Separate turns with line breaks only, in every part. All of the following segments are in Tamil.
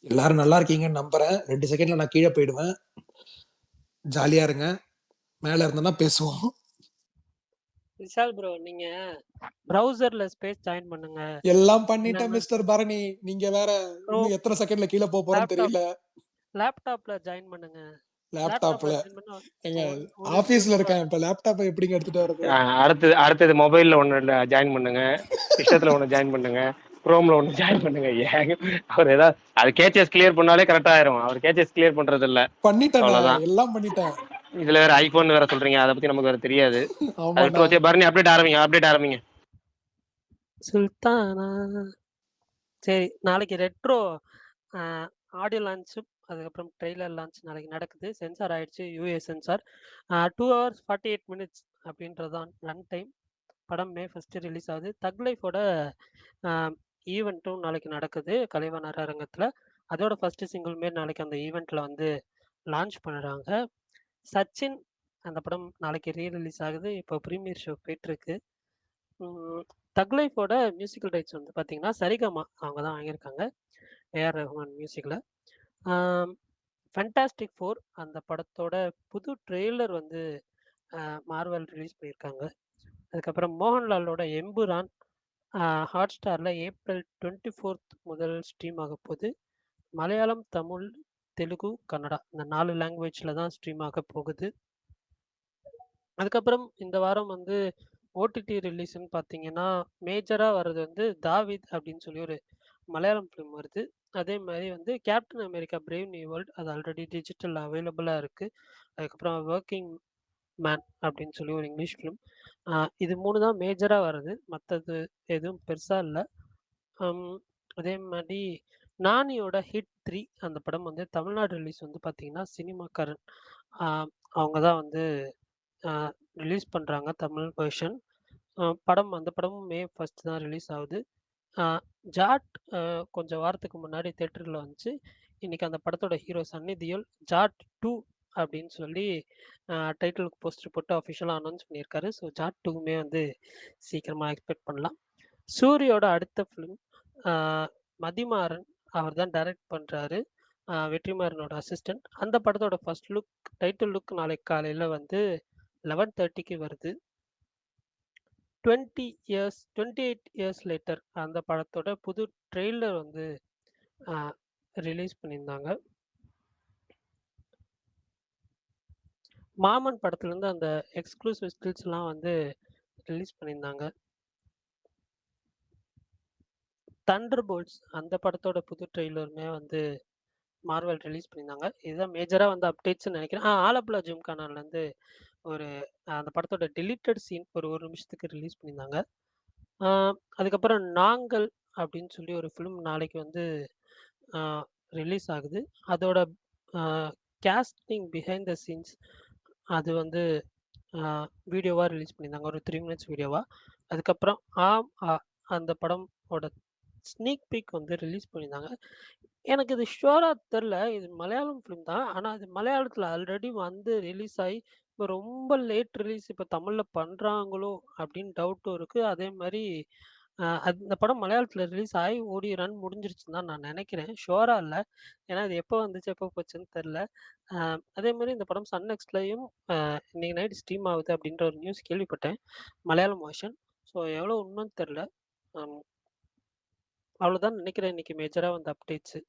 எல்லாரும் நல்லா இருக்கீங்கன்னு நம்புறேன். 2 செகண்ட்ல நான் கீழ போயிடுவேன். ஜாலியா இருங்க. மேல இருந்தோம்னா பேசுவோம்.
விஷால் ப்ரோ, நீங்க ப்ரௌசர்ல ஸ்பேஸ் ஜாயின் பண்ணுங்க.
எல்லாம் பண்ணிட்டேன்
இல்லன்னா
மிஸ்டர் பரணி. நீங்க வேற இன்னும்
குரோம்,
எத்தன செகண்ட்ல கீழ போறேன்னு
லேப்டாப்
தெரியல.
லேப்டாப்ல ஜாயின் பண்ணுங்க.
லேப்டாப்ல
லேப்டாப்ல ஜாயின் பண்ணா
ஏங்க
ஒரு
ஆபீஸ்ல
ஸ்டெப்
இருக்கேன். இப்ப லேப்டாப்ப எப்படிங்க எடுத்துட்டு வர்றது?
அடுத்தது மொபைல்ல ஒண்ணு ஜாயின் பண்ணுங்க, சிஸ்டத்துல ஒண்ணு ஜாயின் பண்ணுங்க, குரோம்ல ஒண்ணு ஜாயின் பண்ணுங்க. ஏங்க அவர் ஏதாவது அது கேச்சஸ் கிளியர் பண்ணாலே கரெக்டா ஆயிரும். அவர் கேச்சஸ் கிளியர் பண்றது இல்ல.
பண்ணிட்டேனே.
அவ்வளவுதான்.
எல்லாம் பண்ணிட்டேன்.
இதுல வேற ஐபோன் வேற சொல்றீங்க, அதை பத்தி நமக்கு வேற தெரியாது. அது
ஆமாண்ணே.
விட்டு வச்சு பரணி அப்டேட் ஆரம்பிங்க.
சுல்தானா. சரி, நாளைக்கு ரெட்ரோ ஆடியோ லான்ச்சும் அதுக்கப்புறம் ட்ரெய்லர் லான்ச் நாளைக்கு நடக்குது. சென்சார் ஆயிடுச்சு, யூஏ சென்சார். 2 hours 48 minutes அப்படின்றது தான் ரன் டைம். படம் மே 1 ரிலீஸ் ஆகுது. தக் லைஃபோட ஈவெண்ட்டும் நாளைக்கு நடக்குது கலைவாணர் அரங்கத்தில். அதோட ஃபர்ஸ்ட் சிங்கிள் மாரி நாளைக்கு அந்த ஈவெண்ட்டில் வந்து லான்ச் பண்ணுறாங்க. சச்சின் அந்த படம் நாளைக்கு ரிலீஸ் ஆகுது. இப்போ ப்ரீமியர் ஷோ போயிட்டுருக்கு. தக் லைஃபோட மியூசிக்கல் ரைட்ஸ் வந்து பார்த்தீங்கன்னா சரிகமா அவங்க தான் வாங்கியிருக்காங்க, ஏஆர் ரஹ்மான் மியூசிக்கில். ஃபேண்டாஸ்டிக் ஃபோர் அந்த படத்தோட புது ட்ரெய்லர் வந்து மார்வல் ரிலீஸ் பண்ணியிருக்காங்க. அதுக்கப்புறம் மோகன்லாலோட எம்புரான் ஹாட் ஸ்டாரில் ஏப்ரல் 24 முதல் ஸ்ட்ரீம் ஆக போகுது. மலையாளம், தமிழ், தெலுங்கு, கன்னடா இந்த 4 லாங்குவேஜில் தான் ஸ்ட்ரீம் ஆக போகுது. அதுக்கப்புறம் இந்த வாரம் வந்து ஓடிடி ரிலீஸ்ன்னு பார்த்தீங்கன்னா மேஜராக வர்றது வந்து தாவித் அப்படின்னு சொல்லி ஒரு மலையாளம் ஃபிலிம் வருது. அதே மாதிரி வந்து captain America brave new world அது ஆல்ரெடி டிஜிட்டல் அவைலபிளாக இருக்குது. அதுக்கப்புறம் ஒர்க்கிங் மேன் அப்படின்னு சொல்லி ஒரு இங்கிலீஷ் ஃபிலிம். இது 3 தான் மேஜராக வருது, மற்றது எதுவும் பெருசாக இல்லை. அதே மாதிரி நானியோட ஹிட் 3 அந்த படம் வந்து தமிழ்நாடு ரிலீஸ் வந்து பார்த்தீங்கன்னா சினிமாக்காரன் அவங்க தான் வந்து ரிலீஸ் பண்ணுறாங்க தமிழ் வெர்ஷன். படம் அந்த படமும் மே 1 தான் ரிலீஸ் ஆகுது. ஜாட் கொஞ்சம் வாரத்துக்கு முன்னாடி தேட்டரில் வந்துச்சு. இன்றைக்கி அந்த படத்தோட ஹீரோ சன்னி தியோல் ஜாட் 2 அப்படின்னு சொல்லி டைட்டிலுக்கு போஸ்டர் போட்டு அஃபிஷியலாக அனௌன்ஸ் பண்ணியிருக்காரு. ஸோ ஜாட் 2மே வந்து சீக்கிரமாக எக்ஸ்பெக்ட் பண்ணலாம். சூரியோட அடுத்த ஃபிலிம் மதிமாறன் அவர் தான் டைரக்ட் பண்ணுறாரு, வெற்றிமாறனோட அசிஸ்டன்ட். அந்த படத்தோட ஃபர்ஸ்ட் லுக் டைட்டில் லுக் நாளைக்கு காலையில் வந்து 11:30க்கு வருது. 28 இயர்ஸ் லேட்டர் அந்த படத்தோட புது ட்ரெய்லர் வந்து ரிலீஸ் பண்ணியிருந்தாங்க. மாமன் படத்துலேருந்து அந்த எக்ஸ்க்ளூசிவ் ஸ்டில்ஸ்லாம் வந்து ரிலீஸ் பண்ணியிருந்தாங்க. தண்டர் போல்ட்ஸ் அந்த படத்தோட புது ட்ரெய்லருமே வந்து மார்வல் ரிலீஸ் பண்ணியிருந்தாங்க. இதுதான் மேஜராக வந்து அப்டேட்ஸ்ன்னு நினைக்கிறேன். ஆலப்புழா ஜிம்கானாலேருந்து ஒரு அந்த படத்தோட டெலிட்டட் சீன் ஒரு நிமிஷத்துக்கு ரிலீஸ் பண்ணியிருந்தாங்க. அதுக்கப்புறம் நாங்கள் அப்படின்னு சொல்லி ஒரு ஃபிலிம் நாளைக்கு வந்து ரிலீஸ் ஆகுது. அதோட கேஸ்டிங் பிஹைண்ட் த சீன்ஸ் அது வந்து வீடியோவாக ரிலீஸ் பண்ணியிருந்தாங்க, ஒரு 3 minutes வீடியோவாக. அதுக்கப்புறம் அந்த படமோட ஸ்னீக் பீக் வந்து ரிலீஸ் பண்ணியிருந்தாங்க. எனக்கு இது ஷுவராக தெரில, இது மலையாளம் ஃபிலிம் தான். ஆனால் அது மலையாளத்தில் ஆல்ரெடி வந்து ரிலீஸ் ஆகி இப்போ ரொம்ப லேட் ரிலீஸ் இப்போ தமிழில் பண்ணுறாங்களோ அப்படின்னு டவுட்டும் இருக்குது. அதே மாதிரி அந்த படம் மலையாளத்தில் ரிலீஸ் ஆகி ஓடி ரன் முடிஞ்சிருச்சுன்னு தான் நான் நினைக்கிறேன், ஷுவராக இல்லை. ஏன்னா இது எப்போ வந்துச்சு எப்போ போச்சுன்னு தெரில. அதே மாதிரி இந்த படம் சன் நெக்ஸ்ட்லேயும் இன்னைக்கு நைட் ஸ்ட்ரீம் ஆகுது அப்படின்ற ஒரு நியூஸ் கேள்விப்பட்டேன், மலையாளம் வெர்ஷன். ஸோ எவ்வளோ உண்மைன்னு தெரில. அவ்வளோதான் நினைக்கிறேன் இன்னைக்கு மேஜராக வந்து அப்டேட்ஸு.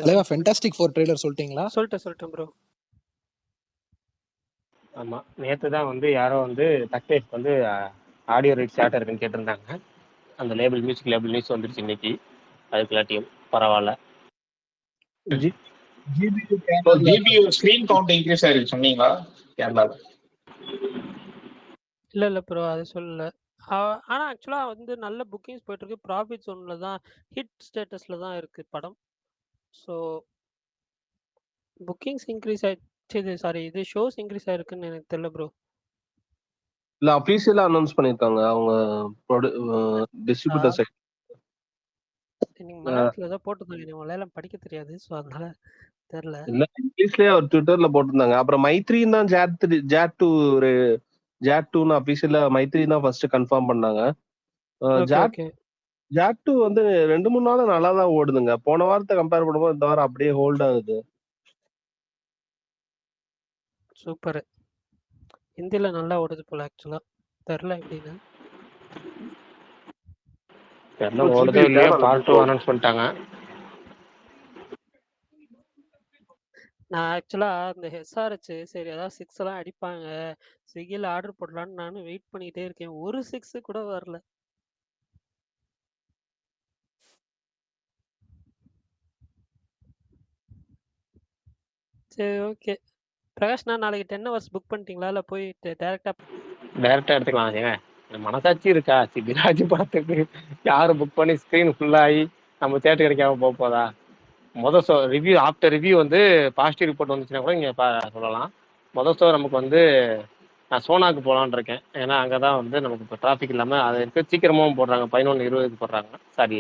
தலைவா ஃபேண்டாஸ்டிக் 4 ட்ரெய்லர் சொல்லிட்டீங்களா?
சொல்லிட்டேன் ப்ரோ.
ஆமா, நேத்து தான் வந்து யாரோ வந்து தக் லைஃப் வந்து ஆடியோ ரைட்ஸ் யார்ட்ட இருக்குன்னு கேட்டிருந்தாங்க. அந்த லேபிள் மியூசிக் லேபிள் நியூஸ் வந்துருச்சு இன்னைக்கு. அதுக்குள்ளாட்டியும் பரவாயில்ல.
ஜிபியூ ஸ்கிரீன் கவுண்ட் இன்க்ரீஸ் ஆயிருக்கு சொன்னீங்களா கேரளால?
இல்லை ப்ரோ, அது சொல்லல. ஆனால் ஆக்சுவலாக வந்து நல்ல புக்கிங்ஸ் போயிட்டுருக்கு. ப்ராஃபிட் ஜோனில் தான், ஹிட் ஸ்டேட்டஸில் தான் இருக்குது படம். ஸோ புக்கிங்ஸ் இன்க்ரீஸ் ஆயிடுச்சு, சாரி இது ஷோஸ் இன்க்ரீஸ் ஆயிருக்குன்னு எனக்கு தெரியல ப்ரோ.
இல்ல அபிஷியலா அனௌன்ஸ் பண்ணிருக்காங்க அவங்க டிஸ்ட்ரிபியூட்டர் சைடு.
இன்னைக்கு மலையாளத்துல ஏதோ போட்டிருந்தாங்க, எனக்கு மலையாளம் படிக்க தெரியாது, ஸோ அதனால தெரியல.
இல்ல இங்கிலீஷ்லயே அவர் ட்விட்டர்ல போட்டிருந்தாங்க. அப்புறம் மைத்ரீன் தான் ஜாட் 2ன்னு அபிஷியலா மைத்ரீன் தான் ஃபர்ஸ்ட் கன்ஃபார்ம் பண்ணாங்க. ஜாட் ஜாக் 2 வந்து 2-3 நாளா நல்லா தான் ஓடுதுங்க. போன வாரத்த கம்பேர் பண்ணும்போது இந்த வாரம் அப்படியே ஹோல்ட் ஆகுது.
சூப்பர். ஹிந்தில நல்லா ஓடுது போல ஆக்சுவலா. தெரியல எப்படின்னு.
தெரியல ஓடுதோ இல்லையோ பார்ட் 2 அனௌன்ஸ் பண்ணிட்டாங்க.
நான் ஆக்சுவலா இந்த எஸ்ஆர்ஹெச் சரி ஏதாவது 6 எல்லாம் அடிப்பாங்க. ஸ்விக்கில ஆர்டர் போடலான்னு நானும் வெயிட் பண்ணிட்டே இருக்கேன். ஒரு 6 கூட வரல. சரி ஓகே. பிரகாஷ் நான் நாளைக்கு 10 ஹவர்ஸ் புக் பண்ணிட்டீங்களா இல்ல போய் டைரக்டா
எடுத்துக்கலாம். ஏங்க மனசாட்சி இருக்கா? சிபிராஜ் படத்துக்கு யாரு புக் பண்ணி ஸ்கிரீன் ஃபுல்லாகி நம்ம தேட்டர் கிடைக்காம போதா? மொதல் ஷோ ரிவ்யூ ஆஃப்டர் ரிவ்யூ வந்து பாசிட்டிவ் ரிப்போர்ட் வந்துச்சுன்னா கூட இங்கே சொல்லலாம். மொதல் ஷோ நமக்கு வந்து நான் சோனாக்கு போகலான்னு இருக்கேன். ஏன்னா அங்கே தான் வந்து நமக்கு இப்போ டிராஃபிக் இல்லாமல் அது இருக்கு. சீக்கிரமாகவும் போடுறாங்க. 11:20 போடுறாங்க. சாரி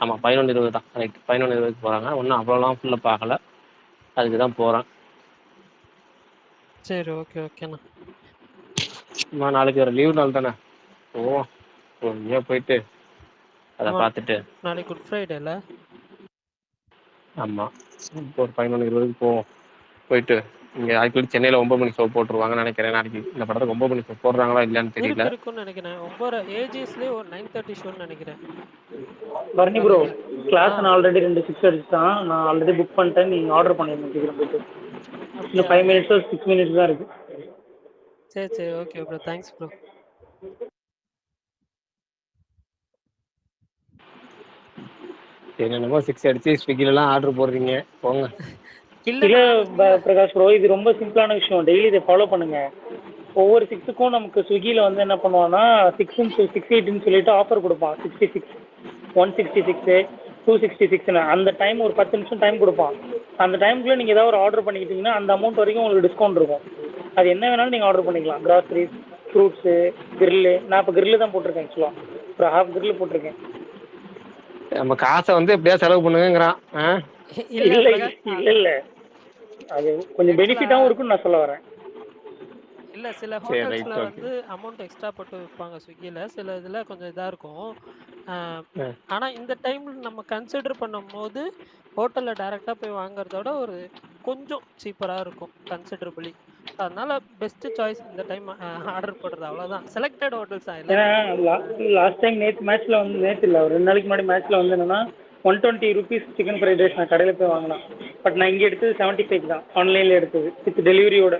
ஆமாம் 11:20 தான். ரைட் 11:20 போகிறாங்க. ஒன்றும் அவ்வளோலாம் ஃபுல்லப் ஆகலை. அதுக்கு தான் போகிறேன்.
சரி ஓகே ஓகேண்ணா.
நாளைக்கு ஒரு லீவ் நாள் தானே. பொறுமையாக போயிட்டு அதை பார்த்துட்டு
நாளைக்கு குட் ஃப்ரைடேல.
ஆமாம் ஒரு 11:20 போவோம். போயிட்டு இங்கே ஆக்சுவலி சென்னையில் 9 மணி ஷோ போட்டுருவாங்கன்னு நினைக்கிறேன். நாளைக்கு இந்த படத்துக்கு 9 மணி ஷோ போடுறாங்களா இல்லையான்னு தெரியல.
இருக்குன்னு நினைக்கிறேன். 9 ஏஜிஎஸ்லயே ஒரு 9:30 ஷோன்னு நினைக்கிறேன்.
பரணி ப்ரோ கிளாஸ் நான் ஆல்ரெடி 2 6 அடிச்சிட்டான். நான் ஆல்ரெடி புக் பண்ணிட்டேன். நீங்க ஆர்டர் பண்ணிருங்க சீக்கிரம் போயிட்டு. இன்னும் 5 மினிட்ஸ் 6 மினிட்ஸ் தான் இருக்கு.
சரி சரி ஓகே ப்ரோ. Thanks bro.
என்னென்னமோ 6 அடிச்சு ஸ்விக்கிலலாம் ஆர்டர் போடுறீங்க போங்க.
இல்ல பிரகாஷ் ப்ரோ இது ரொம்ப சிம்பிளான விஷயம். டெய்லி இதை ஃபாலோ பண்ணுங்க. ஒவ்வொரு 6க்கும் நமக்கு ஸ்விக்கியில் வந்து என்ன பண்ணுவான்னா 6/8 சொல்லிட்டு ஆஃபர் கொடுப்பான். 66 166 266 அந்த டைம் ஒரு 10 நிமிஷம் டைம் கொடுப்பான். அந்த டைமுக்குள்ள நீங்கள் ஏதாவது ஒரு ஆர்டர் பண்ணிக்கிட்டீங்கன்னா அந்த அமௌண்ட் வரைக்கும் உங்களுக்கு டிஸ்கவுண்ட் இருக்கும். அது என்ன வேணாலும் நீங்கள் ஆர்டர் பண்ணிக்கலாம். Groceries, fruits, grill. நான் இப்போ கிரில்லு தான் போட்டிருக்கேன் ஆக்சுவலாக. ஒரு ஹாஃப் கிரில்லு போட்டிருக்கேன்.
நம்ம காசை வந்து எப்படியா செலவு பண்ணுங்கிறான்.
இல்லை அது கொஞ்சம் பெனிஃபிட்டாகவும் இருக்குன்னு நான் சொல்ல வரேன்.
இல்ல சில ஹோட்டல்ஸ்ல வந்து அமௌண்ட் எக்ஸ்ட்ரா போட்டு விற்பாங்க ஸ்விக்கில. சில இதுல கொஞ்சம் இதா இருக்கும். ஆனா இந்த டைம்ல நம்ம கன்சிடர் பண்ணும்போது ஹோட்டல்ல டைரக்டா போய் வாங்குறதோட ஒரு கொஞ்சம் சீப்பரா இருக்கும் கன்சிடரபிளி. அதனால பெஸ்ட் சாய்ஸ் இந்த டைம் ஆர்டர் போடுறது அவ்வளவுதான். செலக்டட் ஹோட்டல்ஸ் தான்.
ஏன்னா லாஸ்ட் டைம் நேற்று மேட்ச்ல வந்து நேற்று இல்லை ஒரு 2 நாளைக்கு முன்னாடி மேட்ச்ல வந்து என்னன்னா 120 rupees சிக்கன் ஃப்ரைட் ரைஸ் நான் கடையில் போய் வாங்கினேன். பட் நான் இங்கே எடுத்தது 75 தான். ஆன்லைன்ல எடுத்தது வித் டெலிவரியோட.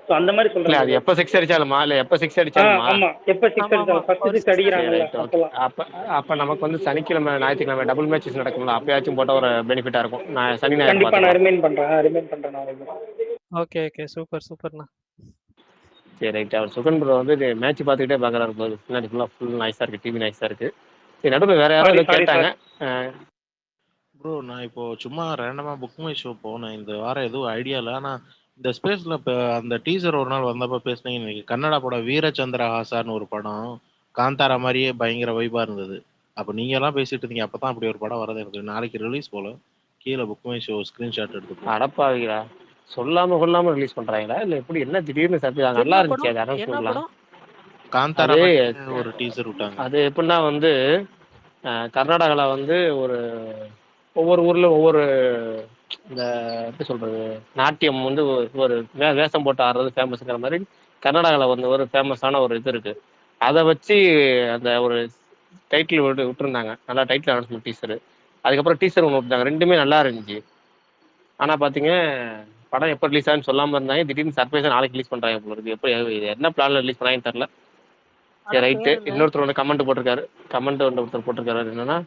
ஸோ அந்த மாதிரி சொல்றேன்.
அது எப்போ 6 அடிச்சாலுமா இல்லை எப்போ 6 அடிச்சாலுமா?
ஆமா எப்போ 6 அடிச்சாலும் ஃபர்ஸ்ட் 6 அடிக்கிறாங்கல்ல அப்போலாம்.
அப்போ நமக்கு வந்து சனிக்கிழமை ஞாயிற்றுக்கிழமை டபுள் மேட்சஸ் நடக்கும்ல. அப்பயாச்சும் போட்ட ஒரு பெனிஃபிட்டா இருக்கும். நான் சனி ஞாயிறு
கண்டிப்பா நான் ரிமைண்ட் பண்றேன்.
ஓகே ஓகே சூப்பர் சூப்பர்ண்ணா.
சரி ரைட். அவர் சுகன் ப்ரோ வந்து மேட்ச் பார்த்துக்கிட்டே பார்க்குறாரு போது. பின்னாடி ஃபுல் நாய்ஸாக இருக்குது. டிவி நாய்ஸாக இருக்குது. சரி நடுவில் வேற யாராவது கேட்டாங்க.
ப்ரோ நான் இப்போ சும்மா ரேண்டமா புக் மை ஷோ போனேன். இந்த வாரம் எதுவும் ஐடியா இல்லை. ஆனா இந்த ஸ்பேஸ்ல இப்போ அந்த டீசர் ஒரு நாள் வந்தப்ப பேசுனீங்க. இன்னைக்கு கன்னடா படம் வீரச்சந்திரஹாசான்னு ஒரு படம் காந்தாரா மாதிரியே பயங்கர வைபா இருந்தது. அப்போ நீங்க எல்லாம் பேசிட்டு இருந்தீங்க. அப்பதான் அப்படி ஒரு படம் வரது எனக்கு நாளைக்கு ரிலீஸ் போல. கீழே புக் மை ஷோ ஸ்கிரீன்ஷாட் எடுத்து
அடப்பாவீங்களா சொல்லாம ரிலீஸ் பண்றாங்களா இல்ல எப்படி? என்ன திடீர்னு சர்ப்ரைஸ்? நல்லா இருந்துச்சு அது அனௌன்ஸ்மெண்ட்லாம்.
காந்தாரா ஒரு டீசர் விட்டாங்க.
அது எப்படின்னா வந்து கர்நாடகாவில் வந்து ஒவ்வொரு ஊர்ல ஒவ்வொரு இந்த எப்படி சொல்றது நாட்டியம் வந்து ஒரு வேஷம் போட்டு ஆடுறது ஃபேமஸ்ங்கிற மாதிரி கர்நாடகாவில் வந்து ஒரு ஃபேமஸான ஒரு இது இருக்கு. அதை வச்சு அந்த ஒரு டைட்டில் விட்டுருந்தாங்க. நல்லா டைட்டில் அனௌன்ஸ்மெண்ட் டீசரு. அதுக்கப்புறம் டீசர் ஒன்று விட்டாங்க. ரெண்டுமே நல்லா இருந்துச்சு. ஆனால் பார்த்தீங்க படம் எப்போ ரிலீஸ் ஆகுன்னு சொல்லாமல் இருந்தாங்க. திடீர்னு சர்ப்ரைஸாக நாளைக்கு ரிலீஸ் பண்ணுறாங்க போல இருக்கு. எப்போ என்ன பிளான்ல ரிலீஸ் பண்ணாங்கன்னு தெரில. சரி ரைட்டு. இன்னொருத்தர் வந்து கமெண்ட் போட்டிருக்காரு. என்னன்னா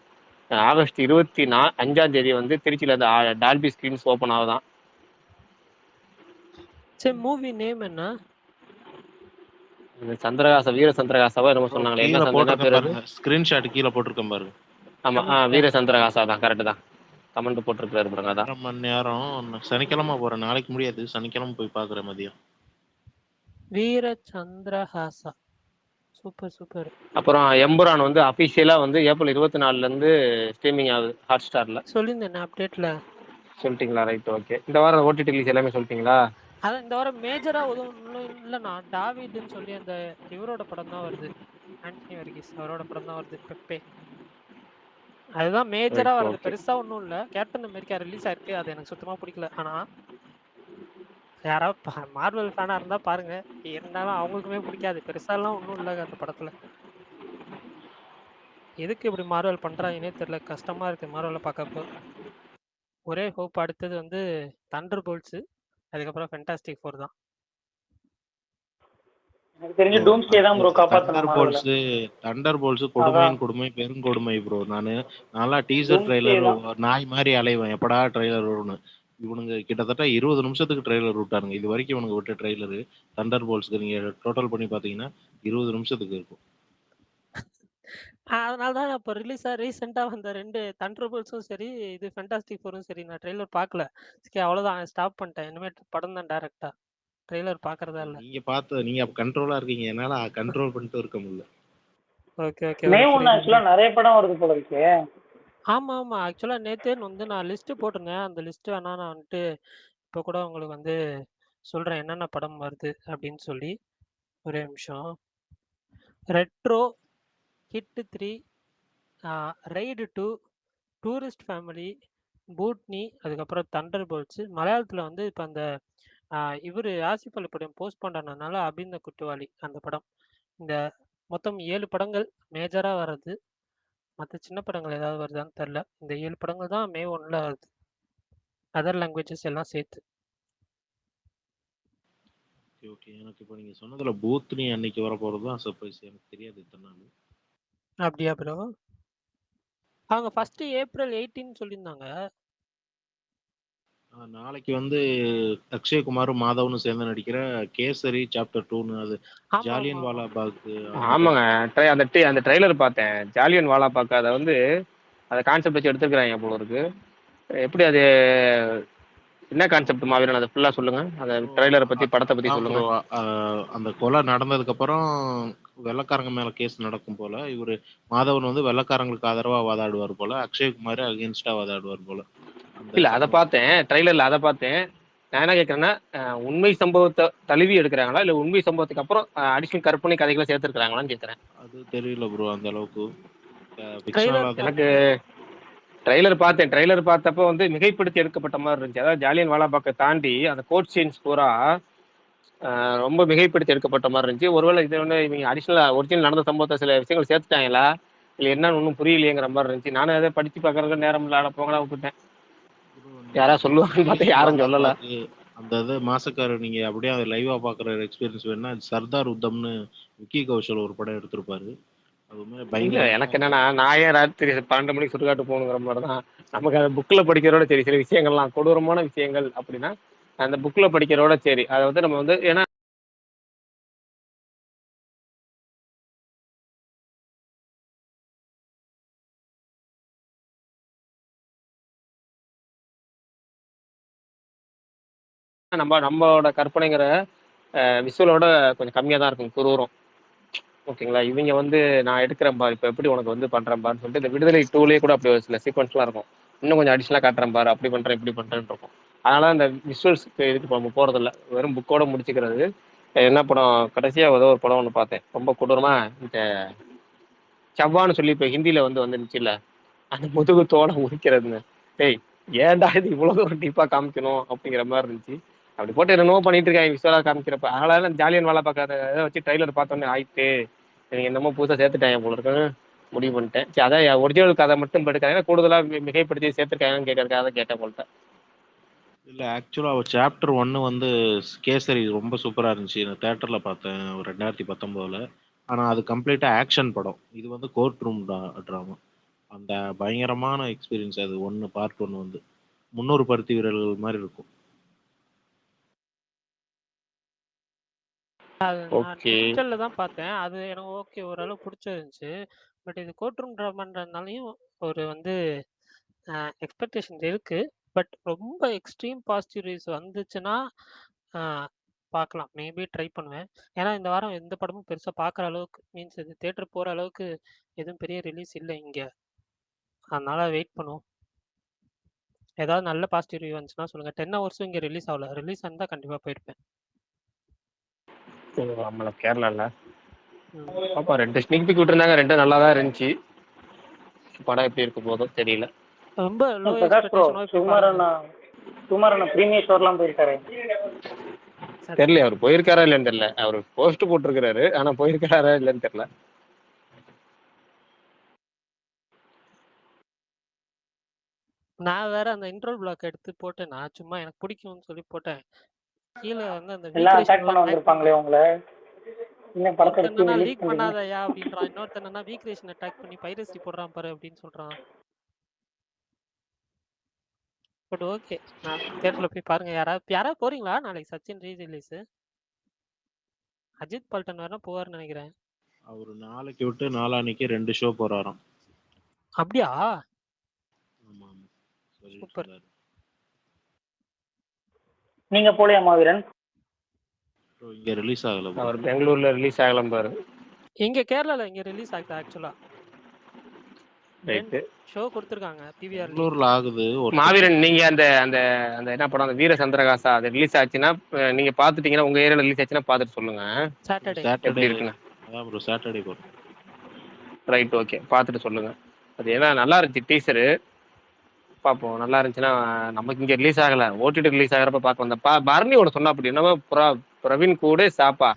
ஆகஸ்ட் 25 வந்து திருச்சியில அந்த டால்பி ஸ்கிரீன்ஸ் ஓப்பன் ஆகுதான்.
சரி மூவி நேம் என்ன?
வீர சந்திரகாசாவா என்னமோ சொன்னாங்களே. என்ன சந்திரனா பேரு?
ஸ்கிரீன்ஷாட் கீழே போட்டிருக்கேன் பாருங்க.
ஆமா வீர சந்திரகாசா தான். கரெக்ட் தான். கமெண்ட் போட்டிருக்காரு பாருங்க. அதான்
1 மணி நேரம். சனிக்கிழமை போறேன். நாளைக்கு முடியாது. சனிக்கிழமை போய் பாக்குறேன் மதியம்.
வீர சந்திரஹாசா. Super super.
அப்புறம் எம்புரான் வந்து அபிஷியலா வந்து ஏப்ரல் 24 இருந்து ஸ்ட்ரீமிங் ஆகுது ஹாட் ஸ்டார்ல.
சொல்லிருந்தேன் அப்டேட்ல.
சொல்லிட்டீங்களா? Right okay. இந்த வாரம் ஓடிடி ரிலீஸ் எல்லாமே சொல்லிட்டீங்களா?
அதான் இந்த வாரம் மேஜரா ஒன்றும் இல்லைண்ணா. டாவிட்னு சொல்லி அந்த இவரோட படம் தான் வருது. ஆண்டனி வர்கீஸ் அவரோட படம் தான் வருது. பெப்பே அதுதான் மேஜரா
ரைட்
வருது.
ஓகே.
பெருசா ஒண்ணும் இல்ல. கேப்டன் அமெரிக்கா ரிலீஸ் ஆயிருக்கு. அது எனக்கு சுத்தமா பிடிக்கல. ஆனா யாராவது மார்வல் ஃபேனா இருந்தா பாருங்க. இருந்தாலும் அவங்களுக்குமே பிடிக்காது. பெருசாலாம் ஒண்ணும் இல்ல அந்த படத்துல. எதுக்கு இப்படி மார்வல் பண்றாங்கன்னே தெரியல. கஷ்டமா இருக்கு மார்வல பார்க்கப்போ. ஒரே ஹோப் அடுத்தது வந்து தண்டர் போல்ட்ஸ், அதுக்கப்புறம் ஃபென்டாஸ்டிக் ஃபோர் தான்.
எனக்கு தெரிஞ்சு
ப்ரோ
டூம்ஸ்டே தான் ப்ரோ காப்பாற்றணும்
தண்டர்
மார்வல.
போல்ஸ்
அதான்
கொடுமையின் கொடுமை பெருங்கொடுமை ப்ரோ. நல்லா டீசர்
டூம்ஸ்டே
ட்ரெய்லர்
தான்.
நாய் மாதிரி அலைவேன், எப்படா ட்ரெய்லர் வரும்னு. இவனுங்க கிட்டத்தட்ட 20 நிமிஷத்துக்கு ட்ரெய்லர் விட்டானுங்க. இது வரைக்கும் இவனுங்க விட்ட ட்ரெய்லரு தண்டர் போல்ஸ்க்கு நீங்க டோட்டல் பண்ணி பாத்தீங்கன்னா 20 நிமிஷத்துக்கு இருக்கும்.
அதனால தான் இப்போ ரீசெண்டா வந்த 2 தண்டர் போல்ட்ஸும் சரி, இது ஃபென்டாஸ்டிக் ஃபோரும் சரி, நான் ட்ரெய்லர் பார்க்கல. சரி அவ்வளோதான் ஸ்டாப் பண்ணிட்டேன். இனிமே படம் தான் டைரக்ட்டா. ட்ரெய்லர் பார்க்கறதா இல்ல.
நீங்க கண்ட்ரோலா இருக்கீங்க, என்னால கண்ட்ரோல் பண்ணிட்டு இருக்க முடியல.
Okay okay.
மே
ஒரு
1
ஃப்ரீ
ஆக்சுவலா நிறைய படம் வருது போல இருக்கு.
ஆமா ஆமா. ஆக்சுவலா நேத்தே வந்து நான் லிஸ்ட் போட்டிருந்தேன். அந்த லிஸ்ட் வேணா நான் வந்துட்டு இப்போ கூட உங்களுக்கு வந்து சொல்றேன் என்னென்ன படம் வருது அப்படின்னு சொல்லி. ஒரே நிமிஷம். Retro, Hit 3, Raid 2, Tourist Family, Bhootni, அதுக்கப்புறம் தண்டர் போல்ட்ஸ். மலையாளத்தில் வந்து இப்போ அந்த இவர் ஆசிஃப் அலி படம் போஸ்ட் பண்ணுறதுனால அபிந்த குட்டுவாலி அந்த படம். இந்த மொத்தம் 7 படங்கள் மேஜராக வர்றது. மற்ற சின்ன படங்கள் ஏதாவது வருதான்னு தெரில. இந்த 7 படங்கள் தான் மே 1ல வருது. அதர் லாங்குவேஜஸ் எல்லாம் சேர்த்து.
ஓகே, எனக்கு இப்போ நீங்க சொன்னதுல பூத்னி அன்னைக்கு வர போறது தான் சர்ப்ரைஸ். எனக்கு தெரியாது இத்தனை நாள்.
அப்படியா ப்ரோ? அவங்க ஃபர்ஸ்ட் ஏப்ரல் 18 சொல்லியிருந்தாங்க.
நாளைக்கு வந்து அக்ஷய்குமாரும் மாதவனும் சேர்ந்து நடிக்கிற கேசரி சாப்டர் 2ன்னு, அது
ஆமா
ஜாலியன்
ஆமா
வாலா
ஆமா.
பாக்.
ஆமாங்க. அந்த ட்ரெய்லர் பார்த்தேன். ஜாலியன் வாலா பாக். அதை வந்து அந்த கான்செப்ட் வச்சு எடுத்துருக்காங்க போல இருக்கு. எப்படி அது என்ன கான்செப்ட் மாவீரன், அதை ஃபுல்லா சொல்லுங்க. அந்த ட்ரெய்லரை பத்தி, படத்தை பத்தி
அதான்
சொல்லுங்க.
ப்ரோ, அந்த கொலை நடந்ததுக்கு அப்புறம் வெள்ளக்காரங்க மேல கேஸ் நடக்கும் போல. இவரு மாதவன் வந்து வெள்ளக்காரங்களுக்கு ஆதரவா வாதாடுவார் போல, அக்ஷய்குமார் அகேன்ஸ்டா வாதாடுவார் போல. அந்த
இல்ல அதை
சம்பவம்.
பார்த்தேன், ட்ரெய்லர்ல அதை பார்த்தேன். நான் என்ன கேட்கறேன்னா, உண்மை சம்பவத்தை தழுவி எடுக்கிறாங்களா இல்ல உண்மை சம்பவத்துக்கு அப்புறம் அடிஷனல் கற்பனை கதைகளை சேர்த்துருக்காங்களான்னு கேட்கறேன்.
அது தெரியல ப்ரோ அந்த அளவுக்கு.
ட்ரெய்லர்
எனக்கு ட்ரெய்லர் பார்த்தப்ப வந்து மிகைப்படுத்தி எடுக்கப்பட்ட மாதிரி இருந்துச்சு. அதாவது ஜாலியன் வாலாபாக்கை தாண்டி அந்த கோர்ட் சீன்ஸ் பூரா ரொம்ப மிகைப்படுத்தி எடுக்கப்பட்ட மாதிரி இருந்துச்சு. ஒருவேளை இது வந்து இவங்க அடிஷனலா ஒரிஜினல் நடந்த சம்பவத்தை சில விஷயங்கள் சேர்த்துட்டாங்களா இல்ல என்னன்னு ஒன்றும் புரியலையேங்கிற மாதிரி இருந்துச்சு. நானும் அதை படிச்சு பார்க்கறதுக்கு நேரம் இல்லாத போங்களா விட்டுட்டேன். யாராவது சொல்லுவாங்கன்னு பார்த்தா யாரும் சொல்லல.
அந்த இது மாசக்கார நீங்க அப்படியே அதை லைவா பாக்குற எக்ஸ்பீரியன்ஸ் வேணும்னா சர்தார் உத்தம்னு விக்கி கௌஷல் ஒரு படம் எடுத்திருப்பாரு. அதுவுமே
இல்ல
பயங்கர.
எனக்கு என்னன்னா, நான் ஏன் ராத்திரி 12 மணிக்கு சுடுகாட்டு போகணுங்கிற மாதிரி தான். நமக்கு அந்த புக்கில் படிக்கிறோட சரி, சில விஷயங்கள்லாம் கொடூரமான விஷயங்கள் அப்படின்னா அந்த புக்கில் படிக்கிறோட சரி. அதை வந்து நம்ம வந்து ஏன்னா நம்மளோட கற்பனைங்கிற விஷுவலோட கொஞ்சம் கம்மியாக தான் இருக்கும் குரூரம். ஓகேங்களா? இவங்க வந்து நான் எடுக்கிறேன் பார், இப்போ எப்படி உனக்கு வந்து பண்ணுறேன் பாருன்னு சொல்லிட்டு இந்த விடுதலை டூலே கூட அப்படி ஒரு சில சீக்வன்ஸ்லாம் இருக்கும். இன்னும் கொஞ்சம் அடிஷனலாக காட்டுறேன் பாரு, அப்படி பண்ணுறேன் இப்படி பண்ணுறேன்னு இருக்கும். அதனால அந்த விஷுவல்ஸ்க்கு இதுக்கு நம்ம போகிறதில்ல, வெறும் புக்கோட முடிச்சுக்கிறது. என்ன படம் கடைசியாக ஏதோ ஒரு படம் ஒன்று பார்த்தேன், ரொம்ப கொடூரமாக. இந்த சவ்வான்னு சொல்லி இப்போ ஹிந்தியில் வந்துருச்சு இல்லை, அந்த முதுகு தோலை உரிக்கிறதுன்னு. டேய் ஏன்டா இது இவ்வளோ தூரம் டீப்பாக காமிக்கணும் அப்படிங்கிற மாதிரி இருந்துச்சு. அப்படி போட்டு என்னமோ பண்ணிட்டு இருக்காங்க விஷுவலாக காமிக்கிறப்ப. அதனால ஜாலியன் வாலா பார்க்காத இதை வச்சு ட்ரைலர் பார்த்தோன்னே ஆயிட்டு எனக்கு என்னமோ புதுசாக சேர்த்துட்டாங்க போல இருக்குன்னு முடிவு பண்ணிட்டேன். சரி அதான் ஒரிஜினல் கதை மட்டும் எடுக்காங்க, கூடுதலாக மிகைப்படுத்தி சேர்த்துருக்காங்கன்னு கேட்கறதுக்காக தான் கேட்டேன் போல்ட்ட.
இல்ல ஆக்சுவலா சாப்டர் 1 வந்து கேசரி ரொம்ப சூப்பரா இருந்துச்சு. நான் தியேட்டர்ல பார்த்தேன் 2019ல. ஆனா அது கம்ப்ளீட்டா ஆக்ஷன் படம். இது வந்து கோர்ட் ரூம் ட்ராமா. அந்த பயங்கரமான எக்ஸ்பீரியன்ஸ் அது பார்ட் 1 வந்து 300 பருத்தி வீரர்கள் மாதிரி இருக்கும்.
நான்
ஓகே.
டிஜிட்டல்ல தான் பார்த்தேன். அது எனக்கு ஓகே ஓரளவு பிடிச்சிருந்துச்சு. பட் இது கோர்ட் ரூம் ட்ராமான்றதுனாலையும் ஒரு வந்து எக்ஸ்பெக்டேஷன் இருக்கு. பட் ரொம்ப எக்ஸ்ட்ரீம் பாசிட்டிவ் ரிவ்யூஸ் வந்துச்சுன்னா பார்க்கலாம். மேபி ட்ரை பண்ணுவேன். ஏன்னா இந்த வாரம் எந்த படமும் பெருசா பார்க்குற அளவுக்கு மீன்ஸ் இது தியேட்டர் போற அளவுக்கு எதுவும் பெரிய ரிலீஸ் இல்ல இங்க. அதனால வெயிட் பண்ணுவோம். ஏதாவது நல்ல பாசிட்டிவ் ரிவ்யூ வந்துச்சுன்னா சொல்லுங்க. 10 ஹவர்ஸும் இங்க ரிலீஸ் ஆகல. ரிலீஸ் ஆயிருந்தா கண்டிப்பா போயிருப்பேன்.
கேரளால பாப்பா 2 ஸ்னீக் பீக் விட்டுருந்தாங்க, 2 நல்லா தான் இருந்துச்சு. படம் எப்படி இருக்க போதோ தெரியல.
ரொம்ப லோ
பிரகாஷ் ப்ரோ
எக்ஸ்பெக்டேஷனோட போய் பாருங்க.
சுமாரண்ணா ப்ரீமியர் ஷோர்லாம் போயிருக்காரு.
சரி.
தெரியல அவர் போயிருக்காரா இல்லைன்னு தெரியல. அவர் போஸ்ட் போட்டிருக்கிறாரு, ஆனா போயிருக்காரா இல்லைன்னு தெரியல.
நான் வேற அந்த இன்ட்ரோல் பிளாக் எடுத்து போட்டேன். நான் சும்மா எனக்கு பிடிக்கும்னு சொல்லி போட்டேன். கீழே வந்து அந்த
எல்லாம் அட்டாக்
வீக்ரேஷன்
பண்ண
எல்லாம்
வந்திருப்பாங்களே உங்களை. இன்னும் படத்தை
ஒருத்தன்
எடுத்து
என்னன்னா
ரிலீஸ்
லீக்
பண்ணுறீங்க.
பண்ணாதயா அப்படின்றான், இன்னொருத்தன் என்னன்னா வீக்ரேஷன் அட்டாக் பண்ணி பைரசி போடுறான் பாரு அப்படின்னு சொல்றான். பட் ஓகே, நான் தியேட்டர்ல போய் பாருங்க. யாராவது போறீங்களா நாளைக்கு சச்சின் ரீ ரிலீஸ்? அஜித் பல்டன் வேற போவார்னு நினைக்கிறேன்.
அவரு நாளைக்கு விட்டு நாளான்னைக்கு 2 ஷோ போறாராம்.
அப்படியா?
ஆமா ஆமா சொல்லிட்டு
சூப்பர்.
இருந்தாரு.
நீங்க போலையா மாவீரன்?
ப்ரோ இங்க ரிலீஸ் ஆகல ப்ரோ.
அவர் பெங்களூர்ல ரிலீஸ் ஆகலாம் பாரு.
இங்க கேரளால இங்க ரிலீஸ் ஆகுது ஆக்சுவலா.
ரைட்டு.
ஷோ கொடுத்துருக்காங்க பிவிஆர்.
பெங்களூர்ல ஆகுது ஒரு
மாவீரன், நீங்க அந்த அந்த அந்த என்ன படம், அந்த வீர சந்திரகாசா அது ரிலீஸ் ஆச்சுன்னா நீங்க பாத்துட்டீங்கன்னா, உங்க ஏரியால ரிலீஸ் ஆச்சுன்னா பாத்துட்டு சொல்லுங்க
சாட்டர்டே.
எப்படி
சாட்டர்டே.
இருக்குன்னு.
அதான் ப்ரோ சாட்டர்டே போறோம்.
ரைட், ஓகே, பாத்துட்டு சொல்லுங்க. அது ஏன்னா நல்லா இருந்துச்சு டீசரு, பார்ப்போம். நல்லா இருந்துச்சுன்னா நமக்கு இங்க ரிலீஸ் ஆகல, ஓடிடி ரிலீஸ் ஆகிறப்ப பார்ப்போம். அந்த பரணியோட சொன்னா அப்படி என்னமோ பிரவீன் கூட சாப்பா,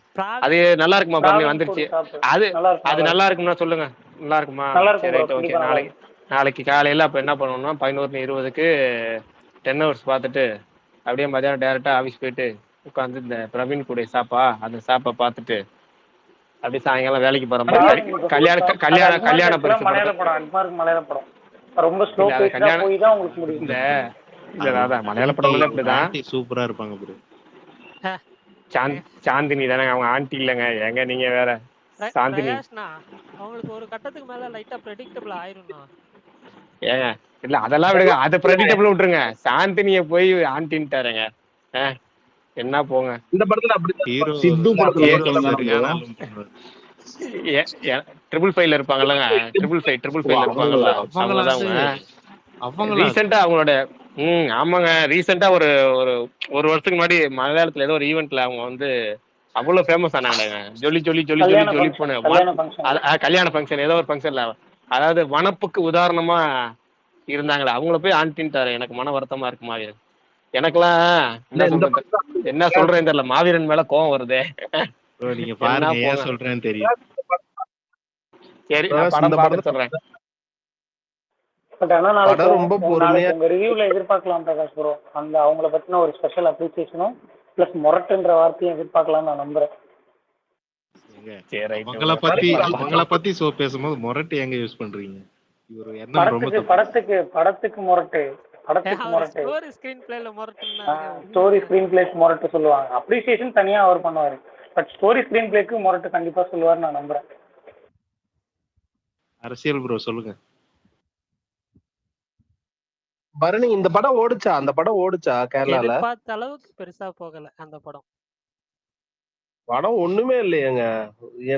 அது நல்லா இருக்குமா பரணி? வந்துருச்சு. அது அது நல்லா இருக்கும்னா சொல்லுங்க. நல்லா இருக்குமா? சரி ரைட் ஓகே. நாளைக்கு காலையில அப்ப என்ன பண்ணுவோம்னா 11:20க்கு 10 hours பார்த்துட்டு அப்படியே மதியானம் டேரக்டா ஆஃபீஸ் போயிட்டு உட்காந்து இந்த பிரவீன் கூட சாப்பா அந்த சாப்பா பார்த்துட்டு அப்படியே சாயங்காலம் வேலைக்கு போற மாதிரி கல்யாண பரிசு
மலையாள படம் ரொம்ப ஸ்லோ பேஸ்டா போய் தான் உங்களுக்கு முடியும்.
இந்த மலையாள படம்லாம் இப்படிதான்.
ஆண்டி சூப்பரா இருப்பாங்க ப்ரோ.
சாந்தினி தானே அவங்க ஆண்டி இல்லைங்க, எங்க நீங்க வேற. சாந்தினி
அவங்களுக்கு ஒரு கட்டத்துக்கு மேல லைட்டா பிரெடிக்டபிள் ஆயிரும்னா.
ஏங்க இல்ல அதெல்லாம் விடுங்க, அதை பிரெடிக்டபிள் விட்டுருங்க. சாந்தினிய போய் ஆண்டின்ட்டாருங்க. என்ன போங்க.
இந்த படத்துல அப்படி
ஹீரோ
சித்து படத்துல
ட்ரிபிள் ஃபைவ்ல இருப்பாங்கல்லங்க, ட்ரிபிள் ஃபைவ்ல இருப்பாங்கல்ல, அவங்கதான் ரீசெண்டா அவங்களோட ஆமாங்க. ரீசெண்டா ஒரு ஒரு வருஷத்துக்கு முன்னாடி மலையாளத்துல ஏதோ ஒரு ஈவெண்ட்ல அவங்க வந்து அவ்வளவு ஃபேமஸ் ஆனாங்க. ஜொலி ஜொலி ஜொலி ஜொலி ஜொலி போன கல்யாண ஃபங்க்ஷன், ஏதோ ஒரு ஃபங்க்ஷன்ல, அதாவது வனப்புக்கு உதாரணமா இருந்தாங்களே, அவங்கள போய் ஆண்டின்ட்டாரு. எனக்கு மன வருத்தமா இருக்கு மாவீரன். எனக்கெல்லாம் என்ன சொல்றேன்னு தெரியல, மாவீரன் மேல கோவம் வருதே.
நீங்க பாருங்க ஏன் சொல்றேன்னு தெரியும்.
சரி நான் படம் பார்த்து சொல்றேன்.
பட் ஆனா நாளைக்கு உங்க ரிவ்யூல எதிர்பார்க்கலாம் பிரகாஷ் ப்ரோ. அந்த அவங்கள பத்தின ஒரு ஸ்பெஷல் அப்ரிசியேஷனும் பிளஸ் மொரட்டுன்ற வார்த்தையும் எதிர்பார்க்கலாம் நான் நம்புறேன்.
அவங்கள பத்தி பேசும்போது மொரட்டு எங்க யூஸ் பண்றீங்க?
படத்துக்கு மொரட்டு,
ஸ்டோரி ஸ்கிரீன்
பிளேக்கு மொரட்டு சொல்லுவாங்க. அப்ரிசியேஷன் தனியா அவர் பண்ணுவாரு. பட் ஸ்டோரி ஸ்கிரீன் பிளேக்கு மொரட்டு கண்டிப்பா சொல்லுவாரு நான் நம்புறேன்.
அரசியல் ப்ரோ சொல்லுங்க.
பரணி இந்த படம் ஓடுச்சா? அந்த படம் ஓடுச்சா கேரளால?
பார்த்த அளவுக்கு பெருசா போகல அந்த படம்.
படம் ஒண்ணுமே இல்லையேங்க.